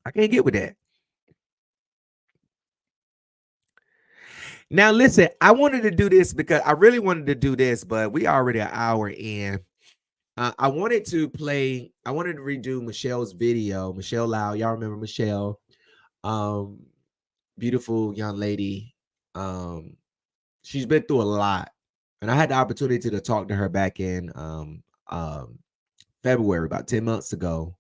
I can't get with that. Now, listen, I wanted to do this because I really wanted to do this, but we already an hour in. I wanted to redo Michelle's video. Michelle Lau, y'all remember Michelle? Beautiful young lady. She's been through a lot, and I had the opportunity to talk to her back in February, about 10 months ago.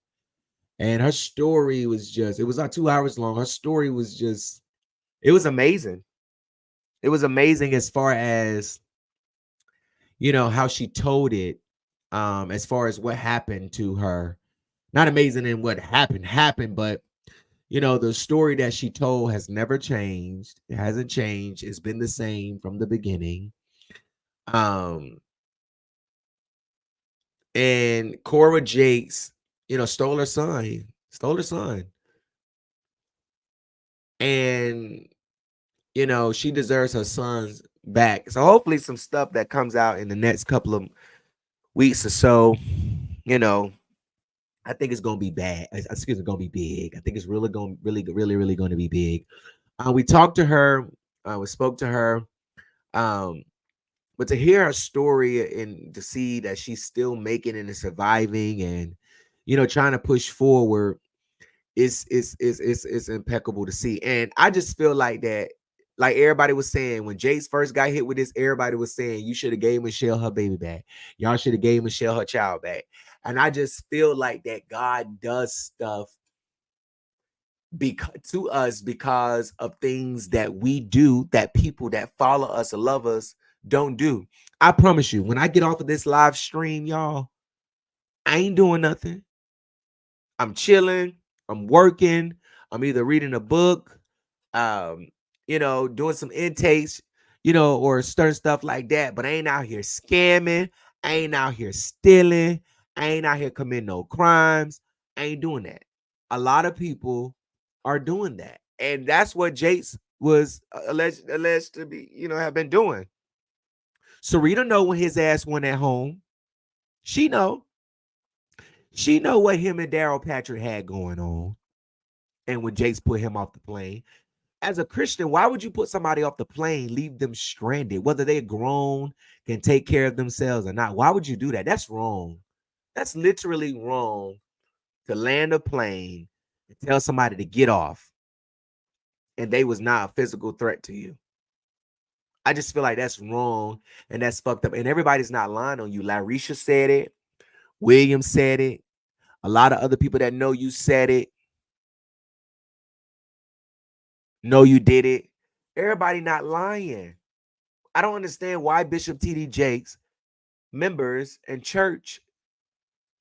And her story was it was not 2 hours long. Her story was it was amazing. It was amazing as far as, how she told it, as far as what happened to her. Not amazing in what happened, but the story that she told has never changed. It hasn't changed. It's been the same from the beginning. And Cora Jakes, stole her son. And, she deserves her sons back. So hopefully some stuff that comes out in the next couple of weeks or so, I think it's going to be bad. Excuse me, going to be big. I think it's really going to be big. We talked to her. We spoke to her. But to hear her story and to see that she's still making it and surviving and, trying to push forward, it's impeccable to see. And I just feel like that, like everybody was saying, when Jace first got hit with this, everybody was saying, you should have gave Michelle her baby back. Y'all should have gave Michelle her child back. And I just feel like that God does stuff to us because of things that we do that people that follow us or love us don't do. I promise you, when I get off of this live stream, y'all, I ain't doing nothing. I'm chilling. I'm working. I'm either reading a book, doing some intakes, or certain stuff like that. But I ain't out here scamming. I ain't out here stealing. I ain't out here committing no crimes. I ain't doing that. A lot of people are doing that. And that's what Jace was alleged to be, have been doing. Sarita know when his ass went at home. She know what him and Daryl Patrick had going on. And when Jace put him off the plane. As a Christian, why would you put somebody off the plane, leave them stranded, whether they're grown, can take care of themselves or not? Why would you do that? That's wrong. That's literally wrong, to land a plane and tell somebody to get off and they was not a physical threat to you. I just feel like that's wrong and that's fucked up. And everybody's not lying on you. Larisha said it. William said it. A lot of other people that know you said it. No, you did it. Everybody not lying. I don't understand why Bishop T.D. Jakes members and church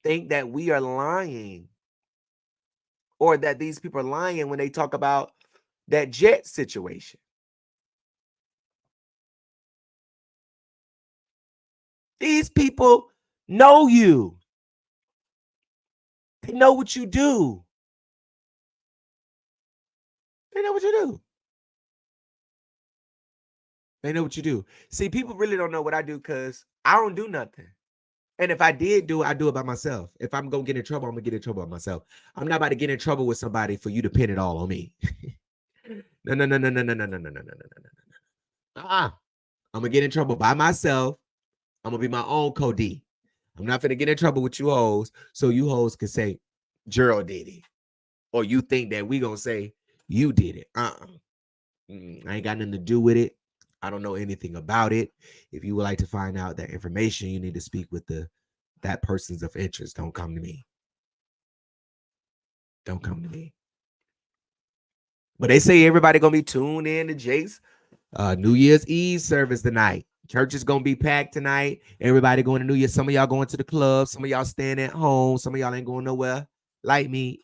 think that we are lying, or that these people are lying when they talk about that jet situation. These people know you. They know what you do. They know what you do. They know what you do. See, people really don't know what I do because I don't do nothing. And if I did do it, I do it by myself. If I'm going to get in trouble, I'm going to get in trouble by myself. I'm not about to get in trouble with somebody for you to pin it all on me. No. I'm going to get in trouble by myself. I'm going to be my own Cody. I'm not going to get in trouble with you hoes so you hoes can say, Gerald did it. Or you think that we going to say, you did it. I ain't got nothing to do with it. I don't know anything about it. If you would like to find out that information, you need to speak with that person's of interest. Don't come to me. Don't come to me. But they say everybody gonna be tuned in to Jake's New Year's Eve service tonight. Church is gonna be packed tonight. Everybody going to New Year. Some of y'all going to the club. Some of y'all staying at home. Some of y'all ain't going nowhere. Like me.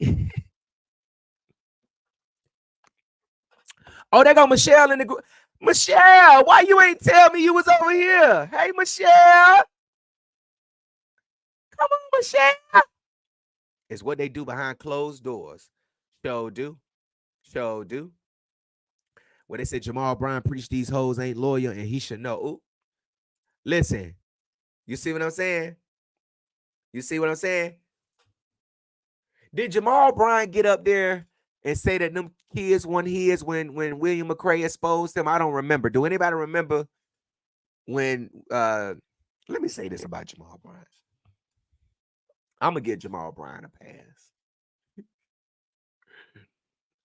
Oh, they got Michelle in the group. Michelle, why you ain't tell me you was over here? Hey, Michelle. Come on, Michelle. It's what they do behind closed doors. Show do. Show do. When they said Jamal Brown preached these hoes ain't loyal and he should know. Ooh. Listen, you see what I'm saying? You see what I'm saying? Did Jamal Brown get up there and say that them kids weren't his when William McCray exposed them? I don't remember. Do anybody remember when let me say this about Jamal Brown. I'm gonna give Jamal Brown a pass.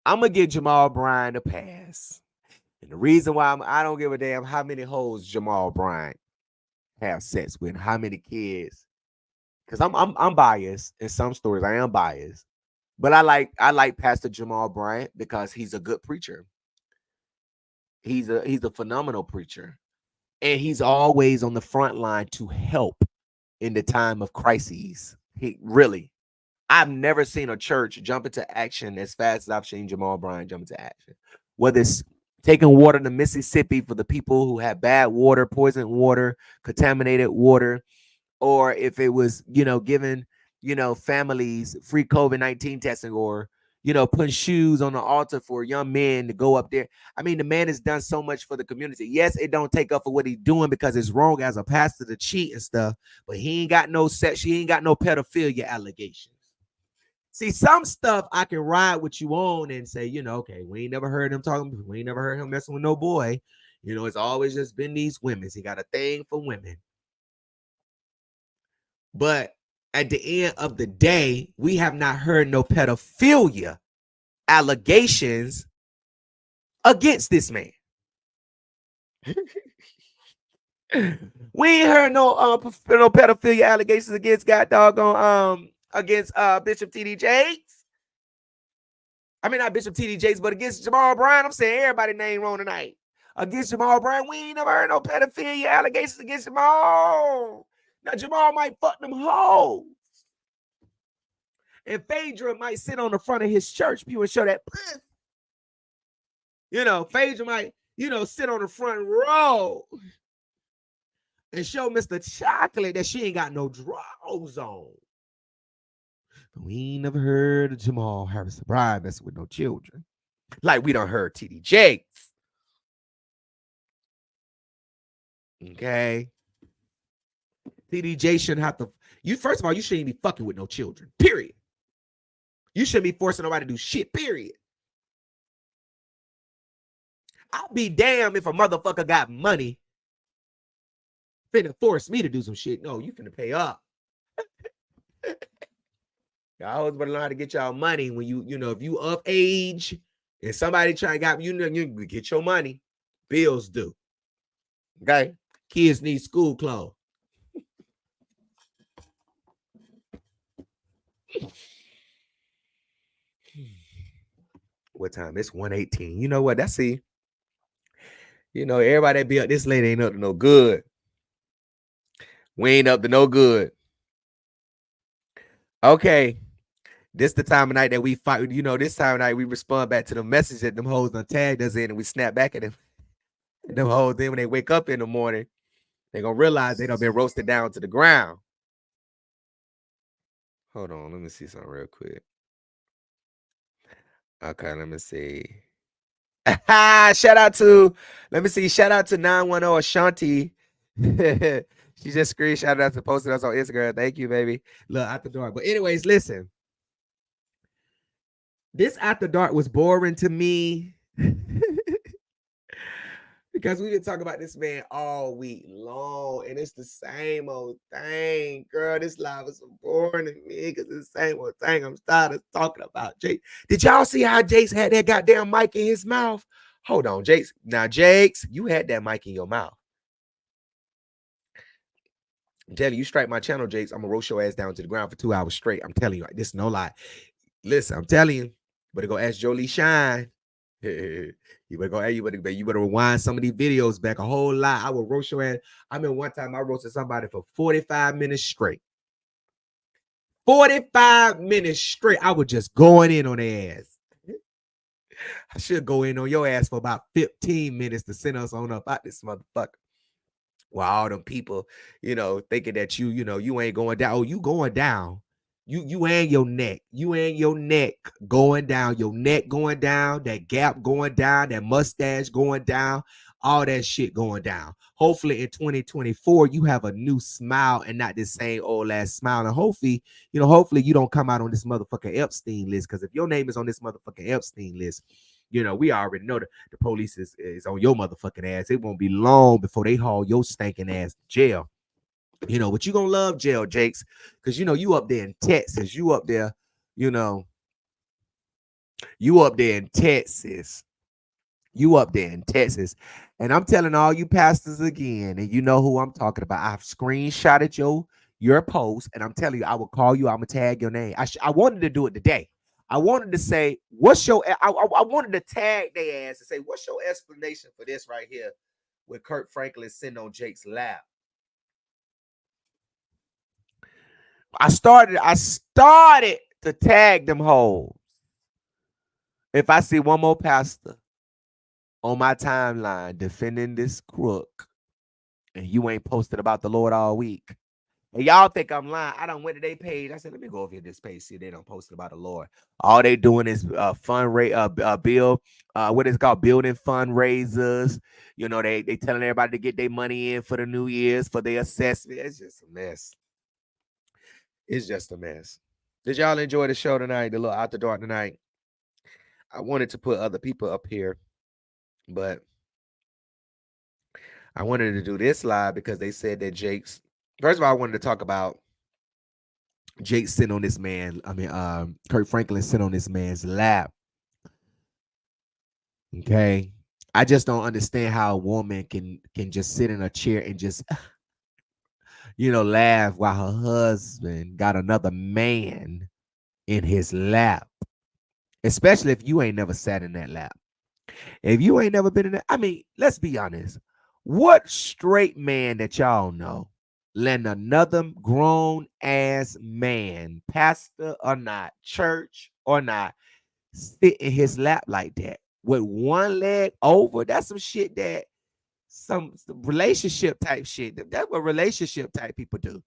I'm gonna give Jamal Brown a pass. And the reason why I don't give a damn how many hoes Jamal Bryant have sex with, how many kids, because I'm biased in some stories. I am biased, but I like Pastor Jamal Bryant because he's a good preacher. He's a phenomenal preacher, and he's always on the front line to help in the time of crises. He really, I've never seen a church jump into action as fast as I've seen Jamal Bryant jump into action. Whether it's taking water to Mississippi for the people who have bad water, poisoned water, contaminated water, or if it was, giving, families free COVID-19 testing, or, putting shoes on the altar for young men to go up there. I mean, the man has done so much for the community. Yes, it don't take up for what he's doing because it's wrong as a pastor to cheat and stuff, but he ain't got no sex. He ain't got no pedophilia allegations. See, some stuff I can ride with you on and say, okay, we ain't never heard him talking. We ain't never heard him messing with no boy. It's always just been these women. He got a thing for women. But at the end of the day, we have not heard no pedophilia allegations against this man. We ain't heard no pedophilia allegations against against Bishop T.D. Jakes. I mean, not Bishop T.D. Jakes, but against Jamal Brown. I'm saying everybody name wrong tonight. Against Jamal Brown, we ain't never heard no pedophilia allegations against Jamal. Now, Jamal might fuck them hoes. And Phaedra might sit on the front of his church pew and show that. Phaedra might, sit on the front row and show Mr. Chocolate that she ain't got no drawers on. But we ain't never heard of Jamal Harrison Bride messing with no children. Like we done heard T.D. Jakes. Okay. T.D. Jakes shouldn't have to. First of all, you shouldn't be fucking with no children. Period. You shouldn't be forcing nobody to do shit. Period. I'll be damned if a motherfucker got money finna force me to do some shit. No, you finna pay up. Y'all always better learn how to get y'all money when if you of age and somebody try to got you get your money. Bills due. Okay? Kids need school clothes. What time? It's 1:18. You know what? That's it. Everybody that be up, this lady ain't up to no good. We ain't up to no good. Okay. This the time of night that we fight. This time of night we respond back to the message that them hoes done tagged us in, and we snap back at them. Them hoes, then when they wake up in the morning, they're going to realize they done been roasted down to the ground. Hold on. Let me see something real quick. Okay, let me see. Shout out to 910 Ashanti. She just screenshotted us and posted us on Instagram. Thank you, baby. Look, After Dark. But anyways, listen. This After Dark was boring to me because we've been talking about this man all week long, and it's the same old thing, girl. This live is so boring to me because it's the same old thing. I'm tired of talking about Jake. Did y'all see how Jake's had that goddamn mic in his mouth? Hold on, Jakes. Now, Jakes, you had that mic in your mouth. I'm telling you, you strike my channel, Jakes, I'm gonna roast your ass down to the ground for 2 hours straight. I'm telling you, this is no lie. Listen, I'm telling you, better go ask Jolie Shine. You better go, hey, you better rewind some of these videos back a whole lot. I will roast your ass. I mean, one time I roasted somebody for 45 minutes straight. 45 minutes straight. I was just going in on their ass. I should go in on your ass for about 15 minutes to send us on up out this motherfucker. While all them people, thinking that you ain't going down. Oh, you going down. You and your neck. You and your neck going down. Your neck going down. That gap going down. That mustache going down. All that shit going down. Hopefully in 2024, you have a new smile and not this same old ass smile. And hopefully you don't come out on this motherfucking Epstein list. Because if your name is on this motherfucking Epstein list, we already know the police is on your motherfucking ass. It won't be long before they haul your stinking ass to jail. But you gonna love jail, Jakes, because you up there in Texas. You up there in Texas. You up there in Texas. And I'm telling all you pastors again, and you know who I'm talking about. I've screenshotted your post, and I'm telling you, I will call you. I'm gonna tag your name. I wanted to do it today. I wanted to say, I wanted to tag their ass and say, what's your explanation for this right here with Kirk Franklin sitting on Jake's lap? I started to tag them hoes. If I see one more pastor on my timeline defending this crook, and you ain't posted about the Lord all week, and y'all think I'm lying, I done went to their page. I said, let me go over here this page, see if they don't post about the Lord. All they doing is build what is called building fundraisers. They telling everybody to get their money in for the New Year's for their assessment. It's just a mess. It's just a mess. Did y'all enjoy the show tonight? The little Out the Dark tonight. I wanted to put other people up here, but I wanted to do this live because they said that Jake's. First of all, I wanted to talk about Jake sitting on this man. Kirk Franklin sitting on this man's lap. Okay. I just don't understand how a woman can just sit in a chair and just laugh while her husband got another man in his lap. Especially if you ain't never sat in that lap. If you ain't never been in that, let's be honest. What straight man that y'all know letting another grown ass man, pastor or not, church or not, sit in his lap like that with one leg over? That's some shit that some relationship type shit. That's what relationship type people do.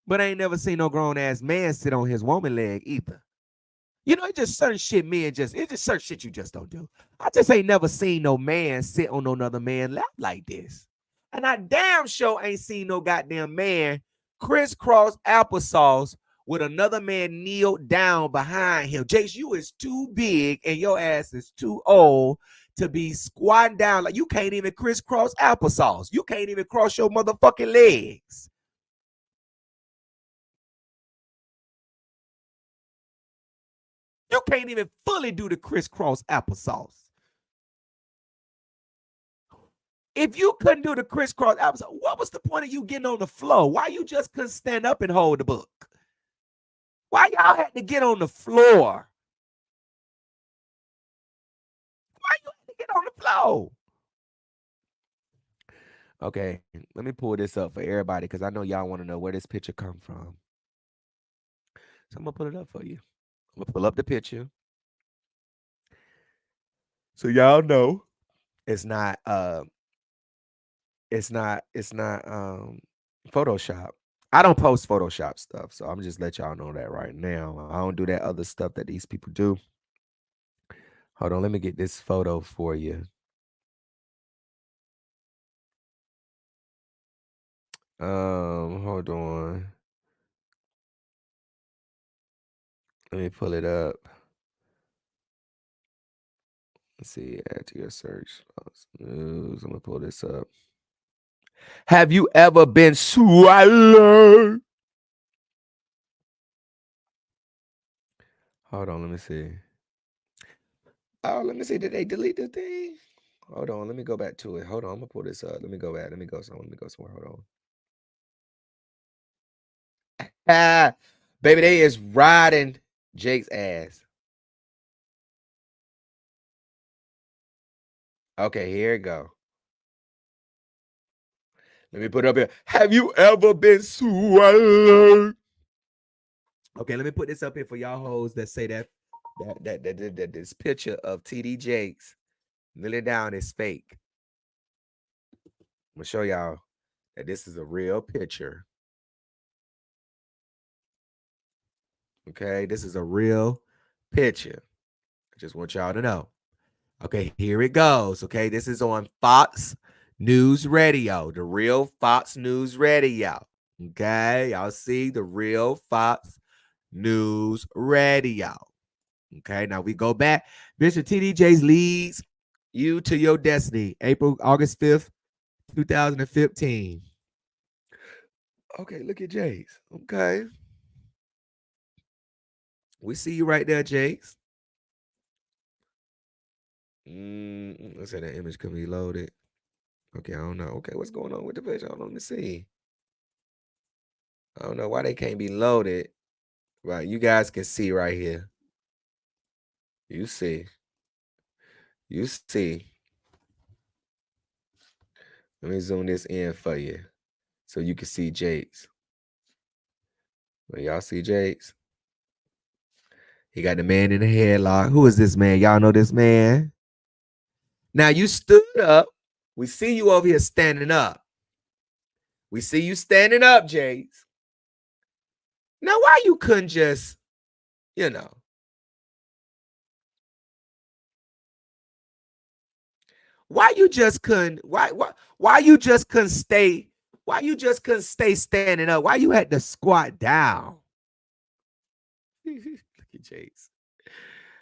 But I ain't never seen no grown ass man sit on his woman leg either. It's just certain shit it's just certain shit you just don't do. I just ain't never seen no man sit on another man's lap like this. And I damn sure ain't seen no goddamn man crisscross applesauce with another man kneel down behind him. Jace, you is too big and your ass is too old to be squatting down. Like, you can't even crisscross applesauce. You can't even cross your motherfucking legs. You can't even fully do the crisscross applesauce. If you couldn't do the crisscross applesauce, what was the point of you getting on the floor? Why you just couldn't stand up and hold the book? Why y'all had to get on the floor? Why you had to get on the floor? Okay, let me pull this up for everybody because I know y'all want to know where this picture come from. So I'm going to pull it up for you. I'm going to pull up the picture. So y'all know it's not Photoshop. I don't post Photoshop stuff, so I'm just let y'all know that right now. I don't do that other stuff that these people do. Hold on, let me get this photo for you. Hold on. Let me pull it up. Let's see, add to your search. News. I'm gonna pull this up. Have you ever been swallowed? Hold on, let me see. Oh, let me see. Did they delete the thing? Hold on. Let me go back to it. Hold on. I'm gonna pull this up. Let me go back. Let me go somewhere. Hold on. Ah, baby, they is riding Jake's ass. Okay, here it go. Let me put it up here. Have you ever been swallowed? Okay, let me put this up here for y'all hoes that say that this picture of TD Jakes kneeling down is fake. I'm gonna show y'all that this is a real picture. Okay, this is a real picture. I just want y'all to know. Okay, here it goes. Okay, this is on Fox News Radio, the real Fox News Radio. Okay, y'all see the real Fox News Radio. Okay, now we go back. Bishop T.D. leads you to your destiny, August 5th, 2015. Okay, look at Jace. Okay. We see you right there, Jace. Let's say that image can be loaded. Okay, I don't know. Okay, what's going on with the picture? Hold on, let me see. I don't know why they can't be loaded. Right, you guys can see right here. You see. You see. Let me zoom this in for you so you can see Jake's. Well, y'all see Jake's? He got the man in the headlock. Who is this man? Y'all know this man? Now you stood up. We see you over here standing up. We see you standing up, Jake's. Now, why you couldn't just, why you just couldn't, why you just couldn't stay, why you just couldn't stay standing up? Why you had to squat down? Look at Jace.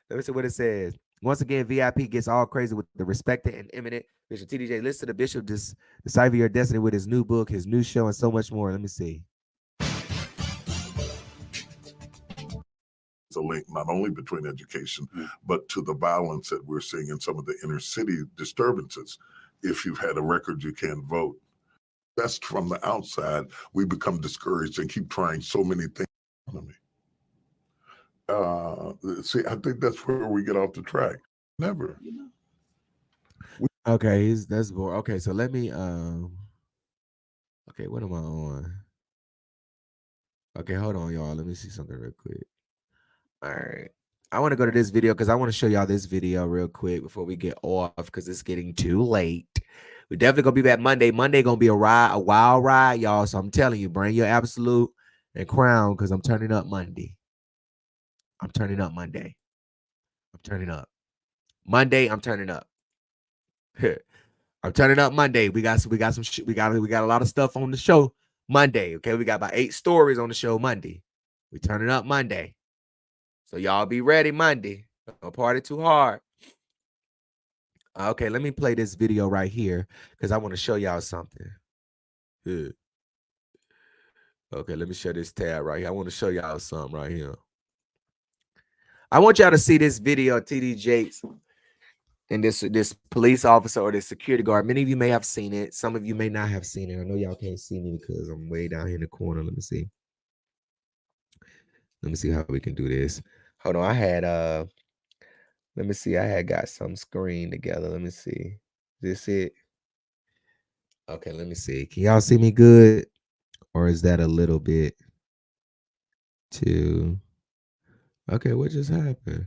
Let me see what it says. Once again, VIP gets all crazy with the respected and eminent Bishop T.D. Listen to the Bishop decipher your destiny with his new book, his new show, and so much more. Let me see. A link not only between education, but to the violence that we're seeing in some of the inner city disturbances. If you've had a record, you can't vote. That's from the outside. We become discouraged and keep trying so many things. See, I think that's where we get off the track. Never. Okay, that's boring. Okay, so let me okay, what am I on? Okay, hold on, y'all. Let me see something real quick. All right. I want to go to this video because I want to show y'all this video real quick before we get off because it's getting too late. We're definitely gonna be back Monday. Monday gonna be a wild ride, y'all. So I'm telling you, bring your absolute and crown because I'm turning up Monday. I'm turning up Monday. I'm turning up. Monday, I'm turning up. I'm turning up Monday. We got a lot of stuff on the show Monday. Okay, we got about 8 stories on the show Monday. We turning up Monday. So y'all be ready Monday. Don't party too hard. Okay, let me play this video right here because I want to show y'all something. Okay, let me share this tab right here. I want to show y'all something right here. I want y'all to see this video of TD Jakes and this police officer or this security guard. Many of you may have seen it. Some of you may not have seen it. I know y'all can't see me because I'm way down here in the corner. Let me see. Let me see how we can do this. Hold on. I had let me see. I had got some screen together. Let me see. Is this it? Okay, let me see. Can y'all see me good? Or is that a little bit too? Okay, what just happened?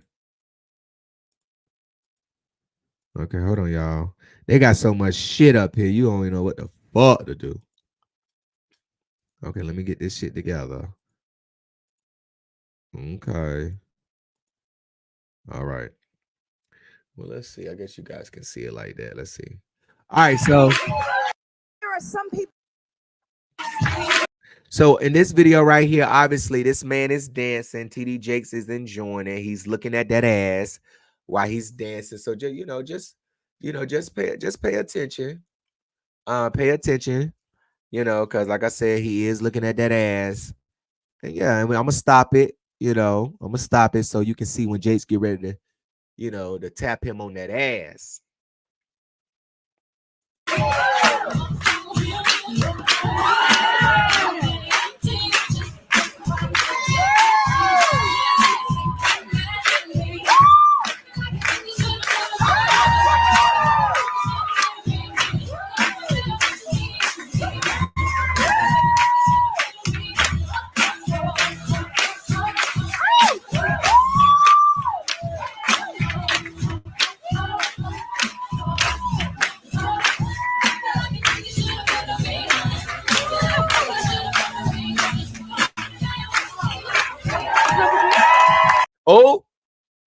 Okay, hold on, y'all. They got so much shit up here. You don't even know what the fuck to do. Okay, let me get this shit together. Okay. All right. Well, let's see. I guess you guys can see it like that. Let's see. All right, so There are some people. So in this video right here, obviously this man is dancing. TD Jakes is enjoying it. He's looking at that ass while he's dancing. So just pay attention. Pay attention. Because like I said, he is looking at that ass. And yeah, I'm gonna stop it. I'm gonna stop it so you can see when Jakes get ready to you know, to tap him on that ass.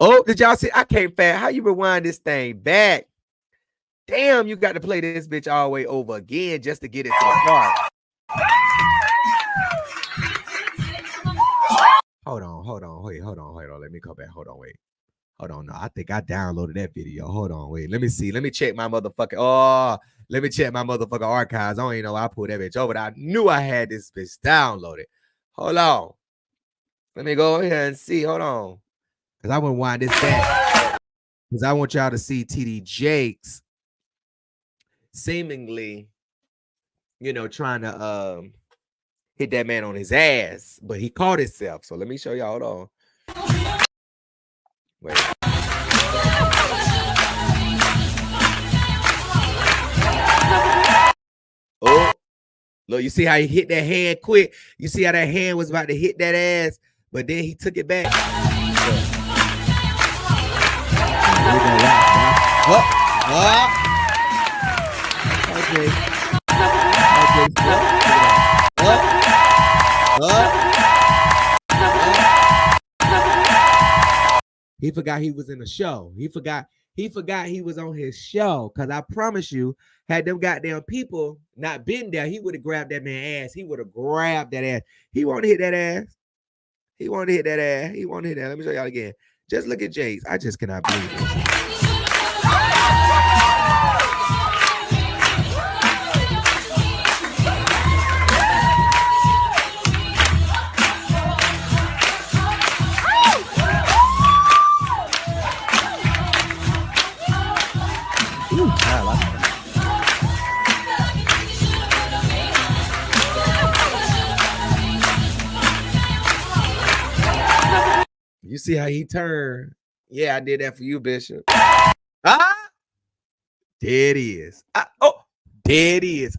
Oh, did y'all see? I can't fast. How you rewind this thing back? Damn, you got to play this bitch all the way over again just to get it to the part. Hold on. Wait, hold on. Let me come back. Hold on, wait. Hold on. No, I think I downloaded that video. Hold on, wait. Let me see. Let me check my motherfucking. Let me check my motherfucking archives. I don't even know I pulled that bitch over. I knew I had this bitch downloaded. Hold on. Let me go ahead and see. Hold on. Because I want to wind this back. Because I want y'all to see T.D. Jakes seemingly, you know, trying to hit that man on his ass. But he caught himself. So let me show y'all. Hold on. Wait. Oh, look, you see how he hit that hand quick? You see how that hand was about to hit that ass, but then he took it back. He forgot he was in the show. He forgot he was on his show. Cause I promise you, had them goddamn people not been there, he would have grabbed that man's ass. He would have grabbed that ass. He wanted to hit that ass. He wanted to hit that ass. He wanted to hit that. Let me show y'all again. Just look at Jace. I just cannot believe it. You see how he turned? Yeah, I did that for you, Bishop. Ah, there it is. There it is.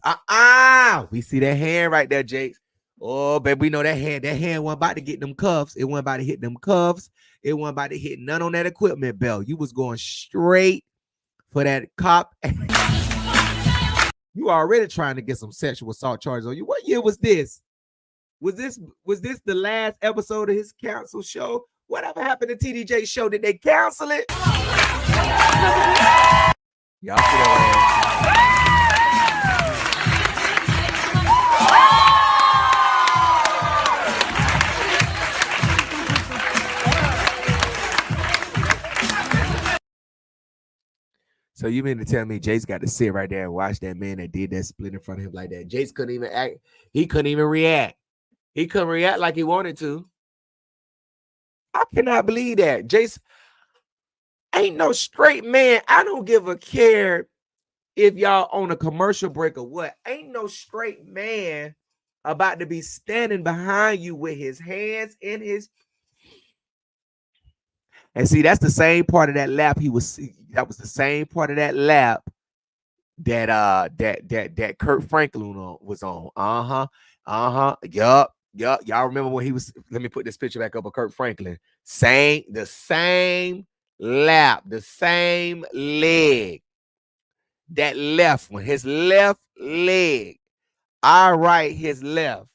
We see that hand right there, Jakes. Oh, baby, we know that hand. That hand wasn't about to get them cuffs. It wasn't about to hit them cuffs. It wasn't about to hit none on that equipment belt. You was going straight for that cop. You already trying to get some sexual assault charges on you. What year was this? Was this the last episode of his council show? Whatever happened to TDJ's show? Did they cancel it? Y'all see that? So you mean to tell me Jace got to sit right there and watch that man that did that split in front of him like that? Jace couldn't even act. He couldn't even react. He couldn't react like he wanted to. I cannot believe that. Jace ain't no straight man. I don't give a care if y'all on a commercial break or what. Ain't no straight man about to be standing behind you with his hands in his. And see, that's the same part of that lap that was the same part of that lap that Kirk Franklin was on. Yup. Y'all remember when he was, let me put this picture back up of Kirk Franklin. The same lap, the same leg. That left one, his left leg. All right, his left.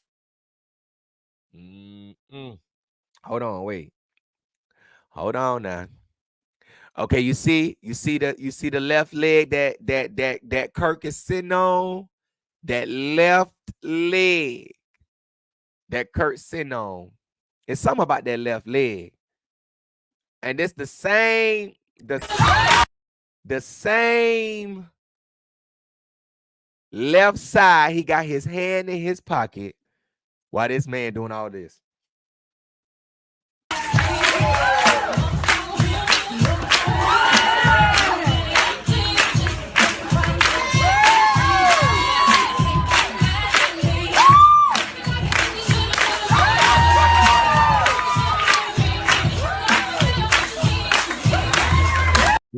Hold on, wait. Hold on now. Okay, you see the left leg that Kirk is sitting on. That left leg that Kirk's sitting on. It's something about that left leg. And it's the same left side. He got his hand in his pocket while this man doing all this.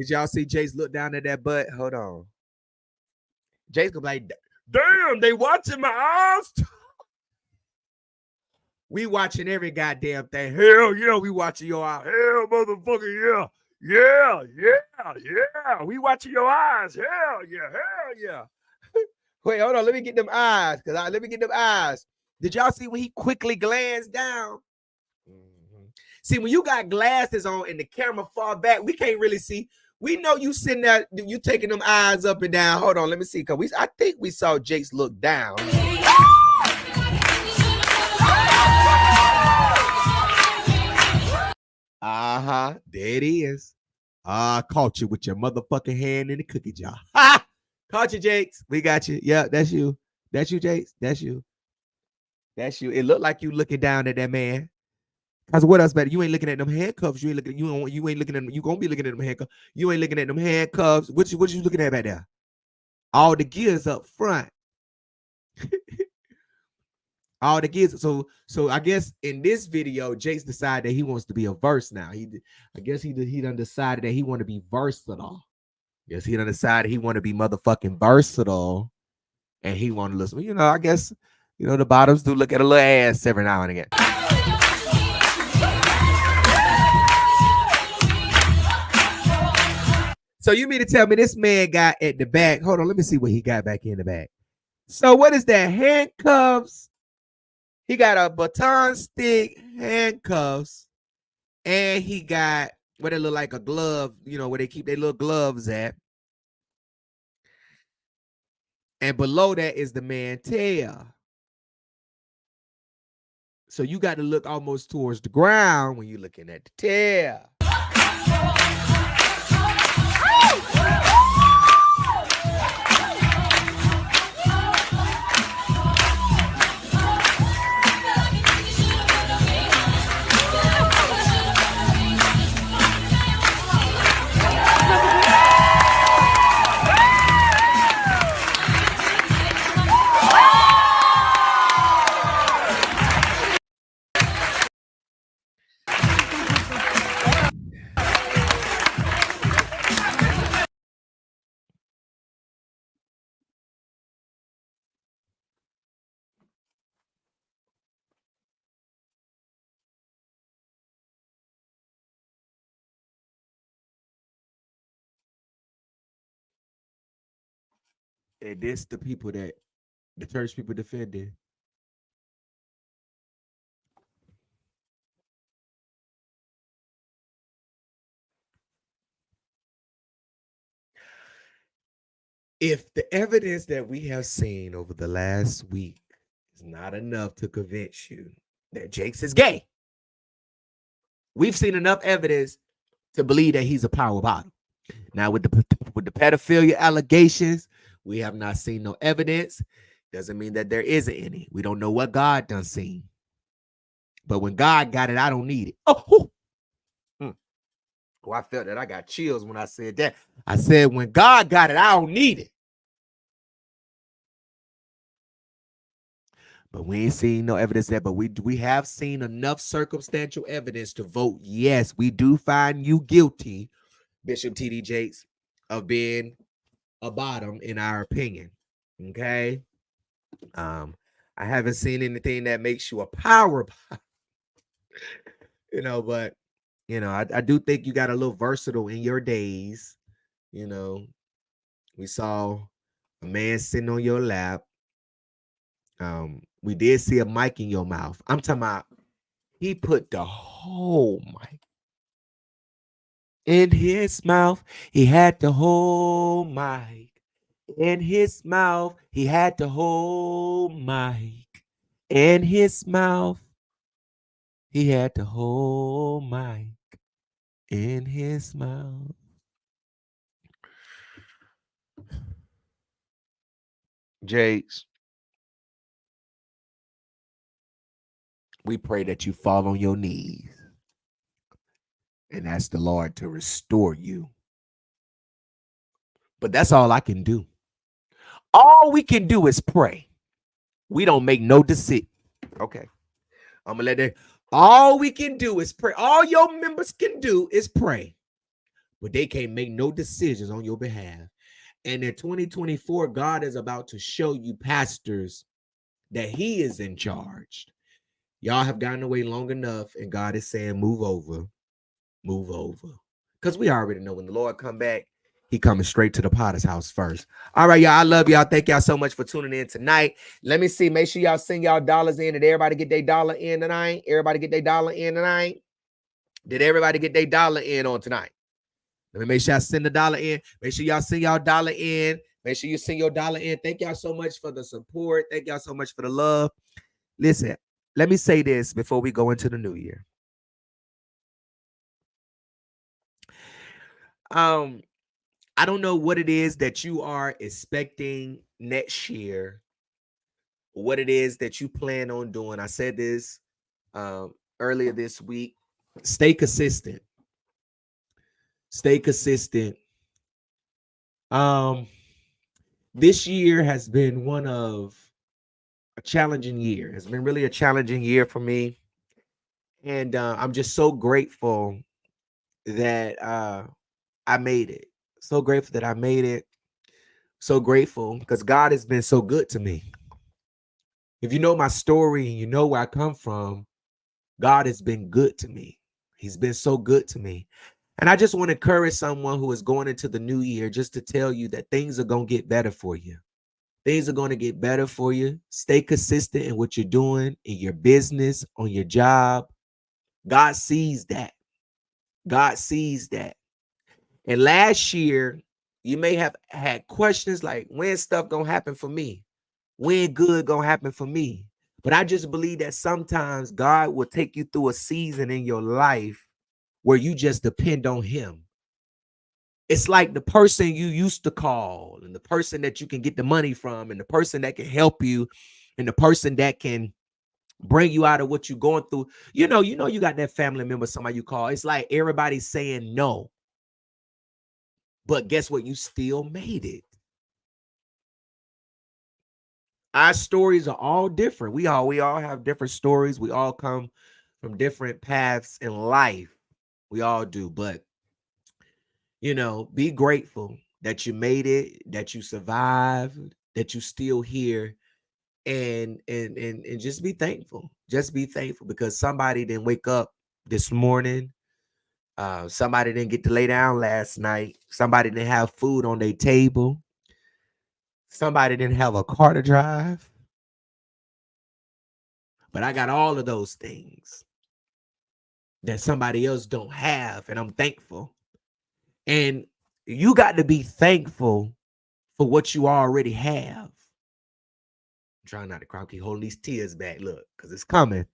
Did y'all see Jace look down at that butt? Hold on. Jace gonna be like, damn, they watching my eyes. We watching every goddamn thing. Hell yeah, we watching your eyes. Hell, motherfucker, yeah. Yeah. We watching your eyes. Hell yeah. Wait, hold on. Let me get them eyes. Let me get them eyes. Did y'all see when he quickly glanced down? Mm-hmm. See, when you got glasses on and the camera far back, we can't really see. We know you sitting there, you taking them eyes up and down. Hold on, let me see. I think we saw Jace look down. There it is. Caught you with your motherfucking hand in the cookie jar. Ha! Caught you, Jace. We got you. Yeah, that's you. That's you, Jace. That's you. It looked like you looking down at that man. Cause what else better? You ain't looking at them handcuffs. You ain't looking at them. You gonna be looking at them handcuffs. You ain't looking at them handcuffs. What you looking at back there? All the gears up front. All the gears. So I guess in this video, Jace decided that he wants to be a verse now. I guess he done decided that he want to be versatile. Yes, he done decided he want to be motherfucking versatile, and he want to listen. You know, I guess the bottoms do look at a little ass every now and again. So you mean to tell me this man got at the back? Hold on, let me see what he got back in the back. So what is that? Handcuffs. He got a baton stick, handcuffs, and he got what it look like a glove, where they keep their little gloves at. And below that is the mantel. So you got to look almost towards the ground when you're looking at the tail. And this the people that the church people defended. If the evidence that we have seen over the last week is not enough to convince you that Jace is gay, we've seen enough evidence to believe that he's a power bottom. Now with the pedophilia allegations, we have not seen no evidence. Doesn't mean that there isn't any. We don't know what God done seen. But when God got it, I don't need it. Oh, I felt that I got chills when I said that. I said, when God got it, I don't need it. But we ain't seen no evidence that, but we have seen enough circumstantial evidence to vote yes, we do find you guilty, Bishop T.D. Jace, of being a bottom in our opinion. Okay. I haven't seen anything that makes you a power bottom. But I do think you got a little versatile in your days. We saw a man sitting on your lap. We did see a mic in your mouth. I'm talking about he put the whole mic in his mouth. He had the whole mic in his mouth. He had the whole mic in his mouth. He had the whole mic in his mouth. Jace, we pray that you fall on your knees and ask the Lord to restore you. But that's all I can do. All we can do is pray. We don't make no decision. Okay. I'm going to let that. All we can do is pray. All your members can do is pray. but they can't make no decisions on your behalf. And in 2024, God is about to show you pastors that he is in charge. Y'all have gotten away long enough, and God is saying, move over, move over. Because we already know when the Lord come back, he coming straight to the potter's house first. All right, y'all. I love y'all. Thank y'all so much for tuning in tonight. Let me see. Make sure y'all send y'all dollars in. Did everybody get their dollar in tonight? Everybody get their dollar in tonight? Did everybody get their dollar in on tonight? Let me make sure I send the dollar in. Make sure y'all send y'all dollar in. Make sure you send your dollar in. Thank y'all so much for the support. Thank y'all so much for the love. Listen, let me say this before we go into the new year. I don't know what it is that you are expecting next year, what it is that you plan on doing. I said this earlier this week. Stay consistent. Stay consistent. This year has been one of a challenging year. It's been really a challenging year for me. And I'm just so grateful that I made it. So grateful that I made it. So grateful because God has been so good to me. If you know my story and you know where I come from, God has been good to me. He's been so good to me. And I just want to encourage someone who is going into the new year just to tell you that things are going to get better for you. Things are going to get better for you. Stay consistent in what you're doing in your business, on your job. God sees that. God sees that. And last year, you may have had questions like, when stuff going to happen for me? When good going to happen for me? But I just believe that sometimes God will take you through a season in your life where you just depend on him. It's like the person you used to call and the person that you can get the money from and the person that can help you and the person that can bring you out of what you're going through. You know, you got that family member, somebody you call. It's like everybody's saying no. But guess what? You still made it. Our stories are all different. We all have different stories. We all come from different paths in life. We all do. But, be grateful that you made it, that you survived, that you still here, and just be thankful. Just be thankful because somebody didn't wake up this morning. Somebody didn't get to lay down last night. Somebody didn't have food on their table. Somebody didn't have a car to drive. But I got all of those things that somebody else don't have, and I'm thankful. And you got to be thankful for what you already have. I'm trying not to cry, keep holding these tears back, look, because it's coming.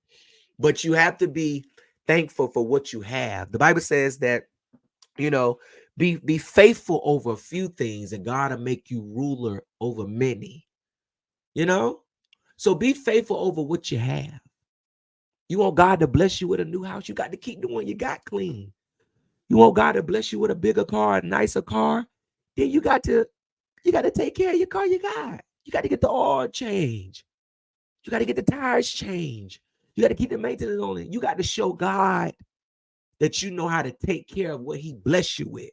But you have to be thankful for what you have. The Bible says that, be faithful over a few things, and God will make you ruler over many. So be faithful over what you have. You want God to bless you with a new house, you got to keep the one you got clean. You want God to bless you with a bigger car, a nicer car, then you got to take care of your car you got. You got to get the oil changed. You got to get the tires changed. You got to keep the maintenance on it. You got to show God that you know how to take care of what he bless you with.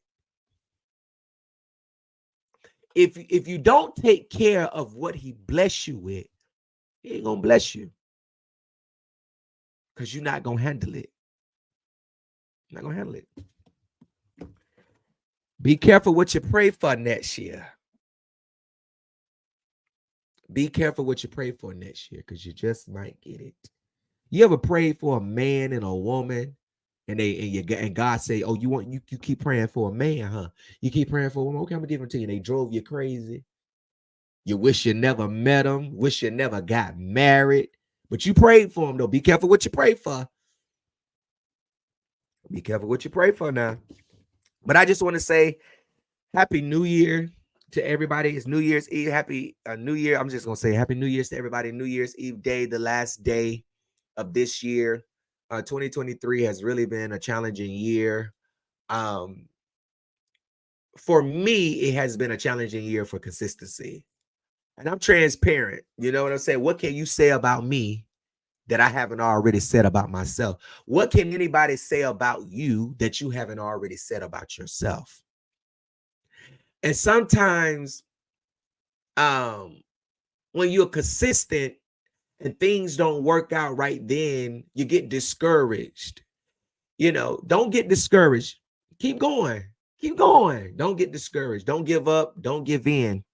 If you don't take care of what he bless you with, he ain't gonna bless you. Because you're not gonna handle it. You're not gonna handle it. Be careful what you pray for next year. Be careful what you pray for next year, because you just might get it. You ever prayed for a man and a woman, and God say, "Oh, you keep praying for a man, huh? You keep praying for a woman. Okay, I'm gonna give him to you." And they drove you crazy. You wish you never met him. Wish you never got married, but you prayed for him though. Be careful what you pray for. Be careful what you pray for now. But I just want to say, Happy New Year to everybody. It's New Year's Eve. Happy New Year. I'm just gonna say Happy New Year's to everybody. New Year's Eve day, the last day of this year. 2023 has really been a challenging year. For me, it has been a challenging year for consistency. And I'm transparent. You know what I'm saying? What can you say about me that I haven't already said about myself? What can anybody say about you that you haven't already said about yourself? And sometimes when you're consistent and things don't work out right then, you get discouraged. Don't get discouraged. Keep going. Keep going. Don't get discouraged. Don't give up. Don't give in.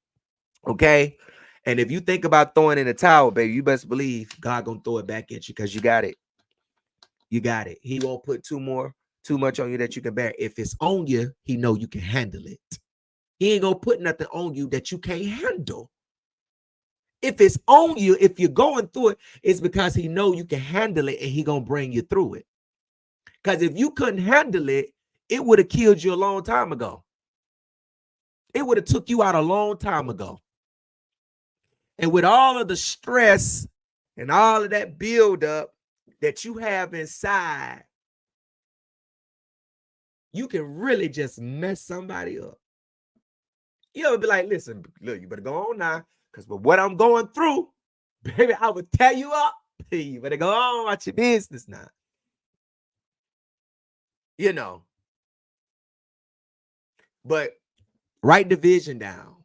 Okay? And if you think about throwing in the towel, baby, you best believe God gonna throw it back at you because you got it. You got it. He won't put too much on you that you can bear. If it's on you, he know you can handle it. He ain't gonna put nothing on you that you can't handle. If it's on you, if you're going through it, it's because he know you can handle it and he gonna bring you through it. Because if you couldn't handle it, it would have killed you a long time ago. It would have took you out a long time ago. And with all of the stress and all of that buildup that you have inside, you can really just mess somebody up. You ever be like, listen, look, you better go on now, because with what I'm going through, baby, I would tear you up. You better go on about your business now. But write the vision down.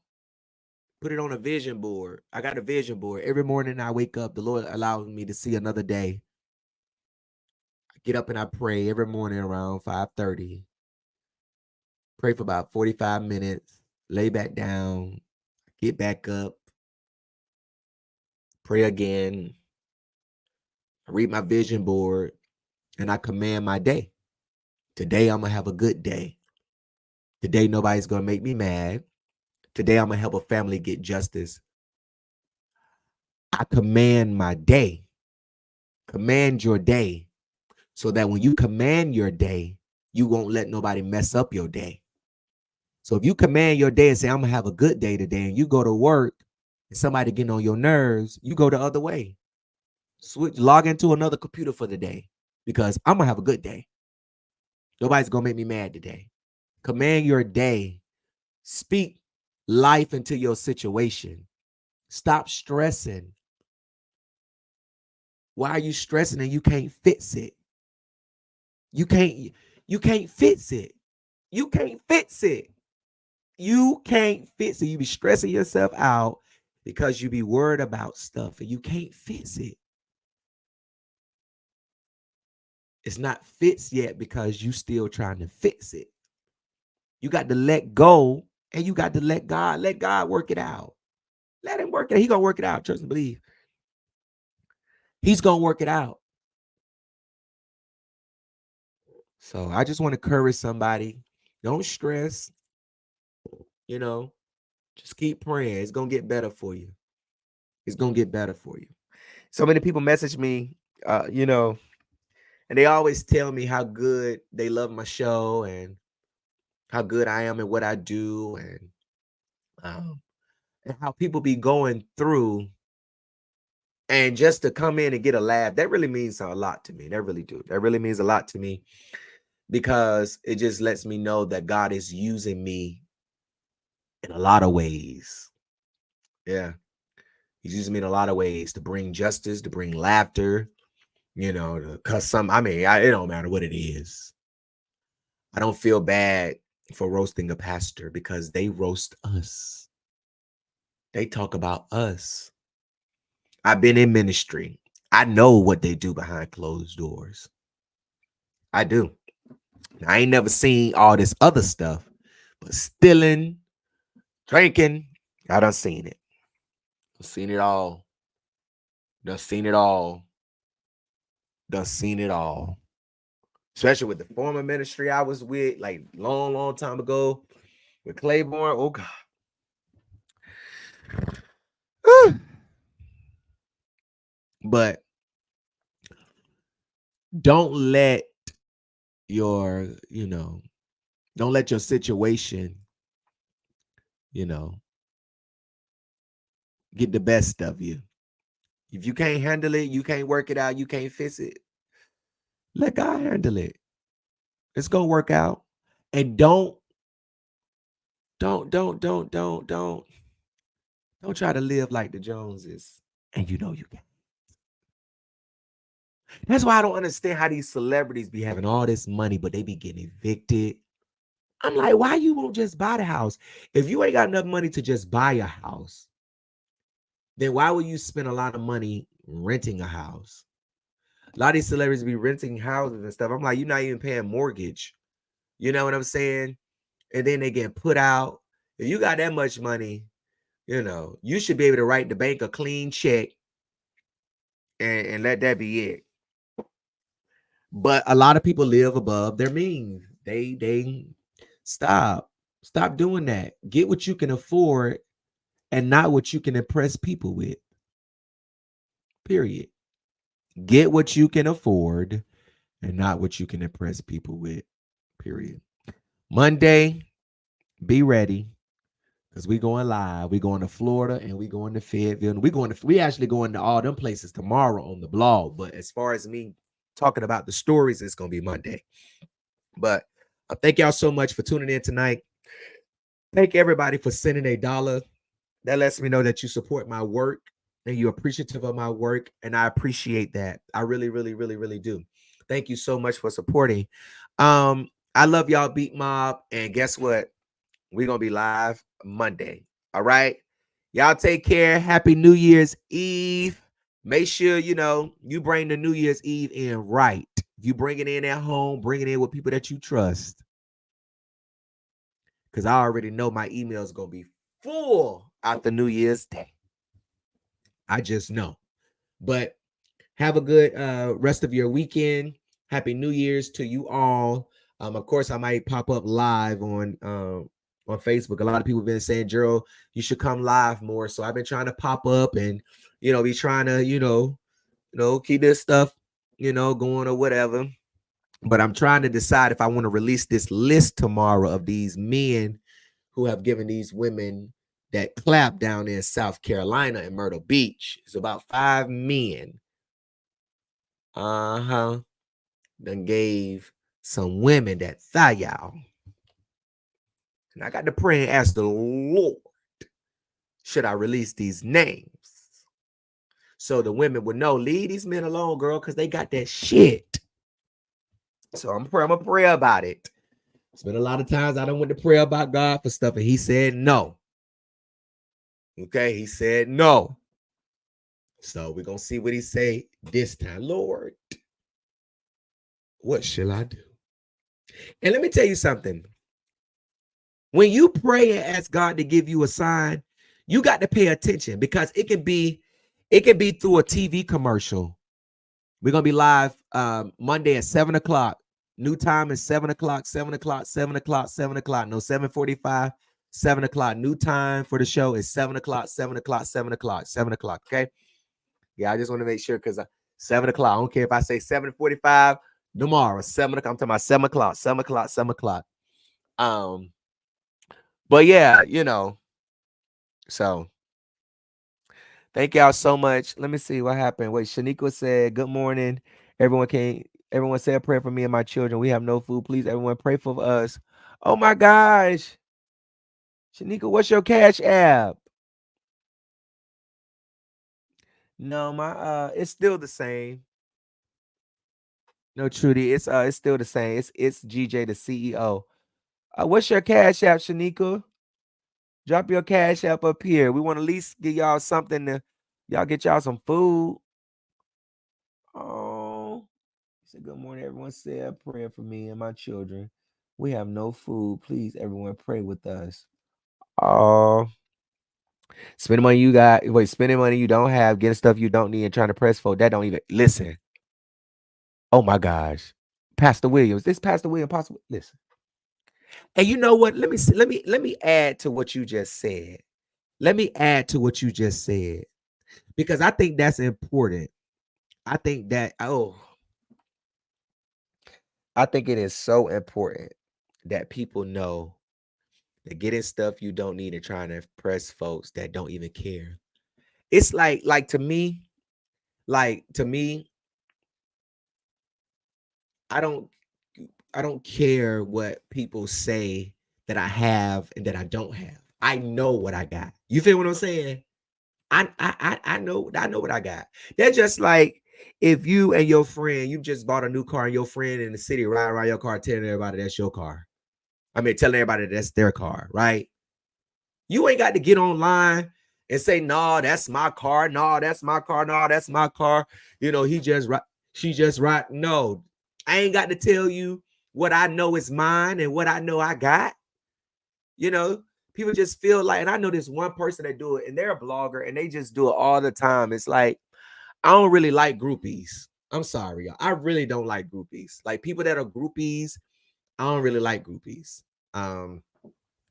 Put it on a vision board. I got a vision board. Every morning I wake up, the Lord allows me to see another day. I get up and I pray every morning around 5:30. Pray for about 45 minutes. Lay back down. Get back up. Pray again. I read my vision board and I command my day. Today I'm going to have a good day. Today nobody's going to make me mad. Today I'm going to help a family get justice. I command my day. Command your day so that when you command your day, you won't let nobody mess up your day. So if you command your day and say, I'm going to have a good day today, and you go to work and somebody getting on your nerves, you go the other way. Log into another computer for the day because I'm going to have a good day. Nobody's going to make me mad today. Command your day. Speak life into your situation. Stop stressing. Why are you stressing and you can't fix it? You can't fix it. You can't fix it. You can't fix it. You be stressing yourself out because you be worried about stuff and you can't fix it. It's not fixed yet because you still trying to fix it. You got to let go and you got to let God work it out. Let him work it out. He's going to work it out. Trust and believe. He's going to work it out. So I just want to encourage somebody. Don't stress. Just keep praying. It's going to get better for you. It's going to get better for you. So many people message me, and they always tell me how good they love my show and how good I am at what I do and how people be going through. And just to come in and get a laugh, that really means a lot to me. That really do. That really means a lot to me because it just lets me know that God is using me in a lot of ways. Yeah. He's using me in a lot of ways to bring justice, to bring laughter, to cuss it don't matter what it is. I don't feel bad for roasting a pastor because they roast us. They talk about us. I've been in ministry. I know what they do behind closed doors. I do. I ain't never seen all this other stuff, but stealing, drinking, I done seen it. I've seen it all. Done seen it all. Done seen it all. Especially with the former ministry I was with, like long time ago with Claiborne. Oh God. But don't let your, don't let your situation, get the best of you. If you can't handle it, you can't work it out, you can't fix it, let God handle it. It's gonna work out. And don't try to live like the Joneses. And you can. That's why I don't understand how these celebrities be having all this money, but they be getting evicted. I'm like, why you won't just buy the house? If you ain't got enough money to just buy a house, then why would you spend a lot of money renting a house? A lot of these celebrities be renting houses and stuff. I'm like, you're not even paying mortgage. You know what I'm saying? And then they get put out. If you got that much money, you know, you should be able to write the bank a clean check and let that be it. But a lot of people live above their means. They stop doing that. Get what you can afford and not what you can impress people with. Period. Get what you can afford and not what you can impress people with. Period. Monday, be ready. Because we going live. We going to Florida and we going to Fayetteville. And we actually going to all them places tomorrow on the blog. But as far as me talking about the stories, it's going to be Monday. But thank y'all so much for tuning in tonight. Thank everybody for sending $1. That lets me know that you support my work and you're appreciative of my work. And I appreciate that. I really, really, really, really do. Thank you so much for supporting. I love y'all, Beat Mob. And guess what? We're going to be live Monday. All right. Y'all take care. Happy New Year's Eve. Make sure, you bring the New Year's Eve in right. If you bring it in at home, bring it in with people that you trust. Because I already know my email is going to be full after New Year's Day. I just know. But have a good rest of your weekend. Happy New Year's to you all. Of course, I might pop up live on Facebook. A lot of people have been saying, Gerald, you should come live more. So I've been trying to pop up and, be trying to, keep this stuff, going or whatever. But I'm trying to decide if I want to release this list tomorrow of these men who have given these women that clap down there in South Carolina and Myrtle Beach. It's about 5 men. Done gave some women that thigh y'all. And I got to pray and ask the Lord, should I release these names? So the women would know, leave these men alone, girl, because they got that shit. So I'm going to pray about it. It's been a lot of times I don't want to pray about God for stuff, and he said no. Okay, he said no. So we're going to see what he say this time. Lord, what shall I do? And let me tell you something. When you pray and ask God to give you a sign, you got to pay attention because it could be through a TV commercial. We're going to be live Monday at 7 o'clock. New time is 7 o'clock, 7 o'clock, 7 o'clock, 7 o'clock. No, 7:45, 7 o'clock. New time for the show is 7 o'clock, 7 o'clock, 7 o'clock, 7 o'clock. Okay. Yeah, I just want to make sure because 7 o'clock. I don't care if I say 7:45 tomorrow, 7 o'clock. I'm talking about 7 o'clock, 7 o'clock, 7 o'clock. But yeah, so thank y'all so much. Let me see what happened. Wait, Shaniqua said, good morning. Everyone say a prayer for me and my children. We have no food. Please, everyone, pray for us. Oh my gosh. Shaniqua, what's your Cash App? No, my it's still the same. No, Trudy, it's still the same. It's GJ the CEO. What's your Cash App, Shaniqua? Drop your Cash App up here. We want to at least give y'all something to y'all get y'all some food. Oh, said good morning. Everyone said a prayer for me and my children. We have no food. Please, everyone, pray with us. Oh, spending money you got. Wait, spending money you don't have, getting stuff you don't need, and trying to press for that don't even listen. Oh my gosh, Pastor Williams. This Pastor Williams possible. Listen. And you know what? Let me add to what you just said. Let me add to what you just said. Because I think that's important. I think it is so important that people know that getting stuff you don't need and trying to impress folks that don't even care. It's like to me, I don't care what people say that I have and that I don't have. I know what I got. You feel what I'm saying? I know what I got. They're just like If you and your friend, you just bought a new car and your friend in the city riding around your car telling everybody that's your car. I mean, telling everybody that's their car, right? You ain't got to get online and say, no, that's my car. No, that's my car. No, that's my car. You know, she just right. No, I ain't got to tell you what I know is mine and what I know I got. You know, people just feel like, and I know this one person that do it, and they're a blogger, and they just do it all the time. It's like, I don't really like groupies. I'm sorry, y'all. I really don't like groupies. Like people that are groupies, I don't really like groupies.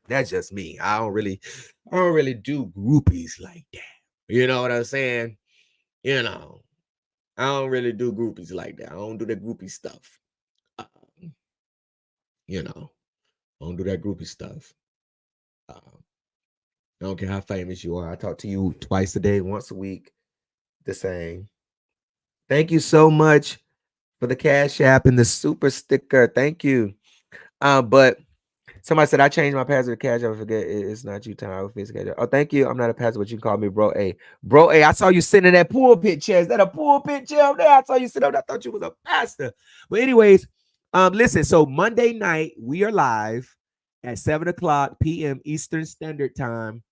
That's just me. I don't really do groupies like that. You know what I'm saying? You know, I don't really do groupies like that. I don't do the groupie stuff. You know, I don't do that groupie stuff. I don't care how famous you are. I talk to you twice a day, once a week, the same. Thank you so much for the Cash App and the super sticker. Thank you. But somebody said I changed my password to Cash App. I forget it's not you, time. Oh, thank you. I'm not a pastor, but you can call me Bro A. Bro A, I saw you sitting in that pulpit chair. Is that a pulpit chair up there? I saw you sit up there. I thought you was a pastor. But anyways, listen. So Monday night we are live at 7:00 p.m. Eastern Standard Time.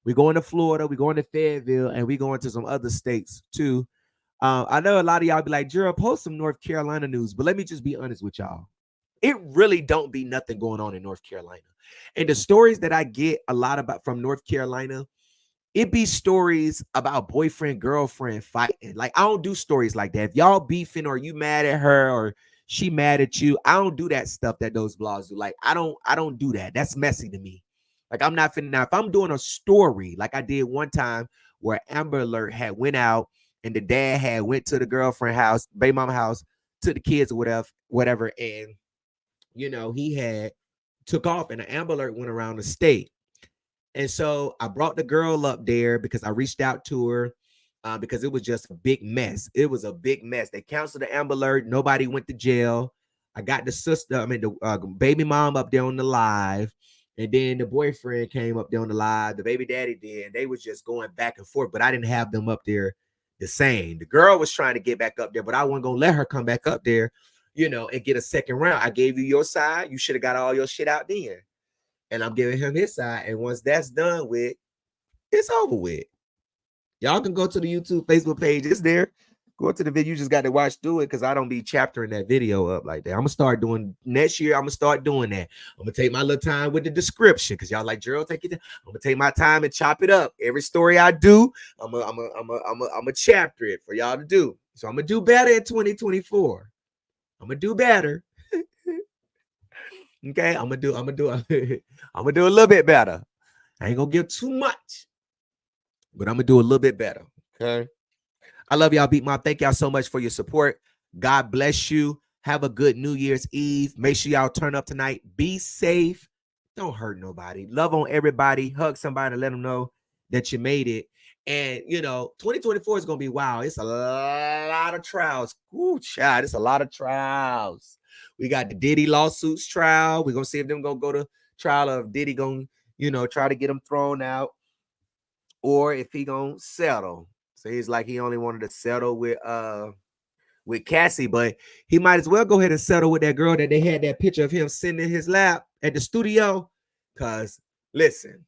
We're going to Florida. We're going to Fayetteville, and we're going to some other states too. I know a lot of y'all be like, Gerald, post some North Carolina news, but let me just be honest with y'all. It really don't be nothing going on in North Carolina. And the stories that I get a lot about from North Carolina, it be stories about boyfriend, girlfriend fighting. Like, I don't do stories like that. If y'all beefing or you mad at her or she mad at you, I don't do that stuff that those blogs do. Like, I don't do that. That's messy to me. Like, I'm not finna now. If I'm doing a story like I did one time where Amber Alert had went out and the dad had went to the girlfriend house, baby mama house, to the kids or whatever, and you know, he had took off and an Amber Alert went around the state. And so I brought the girl up there because I reached out to her because it was just a big mess. It was a big mess. They canceled the Amber Alert. Nobody went to jail. I got the baby mom up there on the live. And then the boyfriend came up there on the live. The baby daddy did. And they was just going back and forth. But I didn't have them up there the same. The girl was trying to get back up there, but I wasn't going to let her come back up there, you know, and get a second round. I gave you your side. You should have got all your shit out then. And I'm giving him his side. And once that's done with, it's over with. Y'all can go to the YouTube, Facebook page. It's there. Go to the video. You just got to watch through it because I don't be chaptering that video up like that. I'm going to start doing next year. I'm going to start doing that. I'm going to take my little time with the description because y'all like, Gerald, take it. I'm going to take my time and chop it up. Every story I do, I'm a chapter it for y'all to do. So I'm going to do better in 2024. I'm going to do better. Okay, I'm gonna do a little bit better. I ain't gonna give too much, but I'm gonna do a little bit better. Okay. I love y'all, Beat Mob. Thank y'all so much for your support. God bless you. Have a good New Year's Eve. Make sure y'all turn up tonight. Be safe. Don't hurt nobody. Love on everybody. Hug somebody and let them know that you made it. And you know, 2024 is gonna be wild. It's a lot of trials. Ooh, child, it's a lot of trials. We got the Diddy lawsuits trial. We're gonna see if them gonna go to trial of Diddy gonna, you know, try to get him thrown out, or if he gonna settle. So he's like he only wanted to settle with Cassie, but he might as well go ahead and settle with that girl that they had that picture of him sitting in his lap at the studio. Cause listen,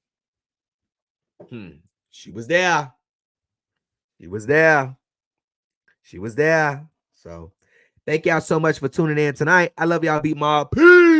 she was there. She was there. She was there. So thank y'all so much for tuning in tonight. I love y'all, Beat Mob. Peace.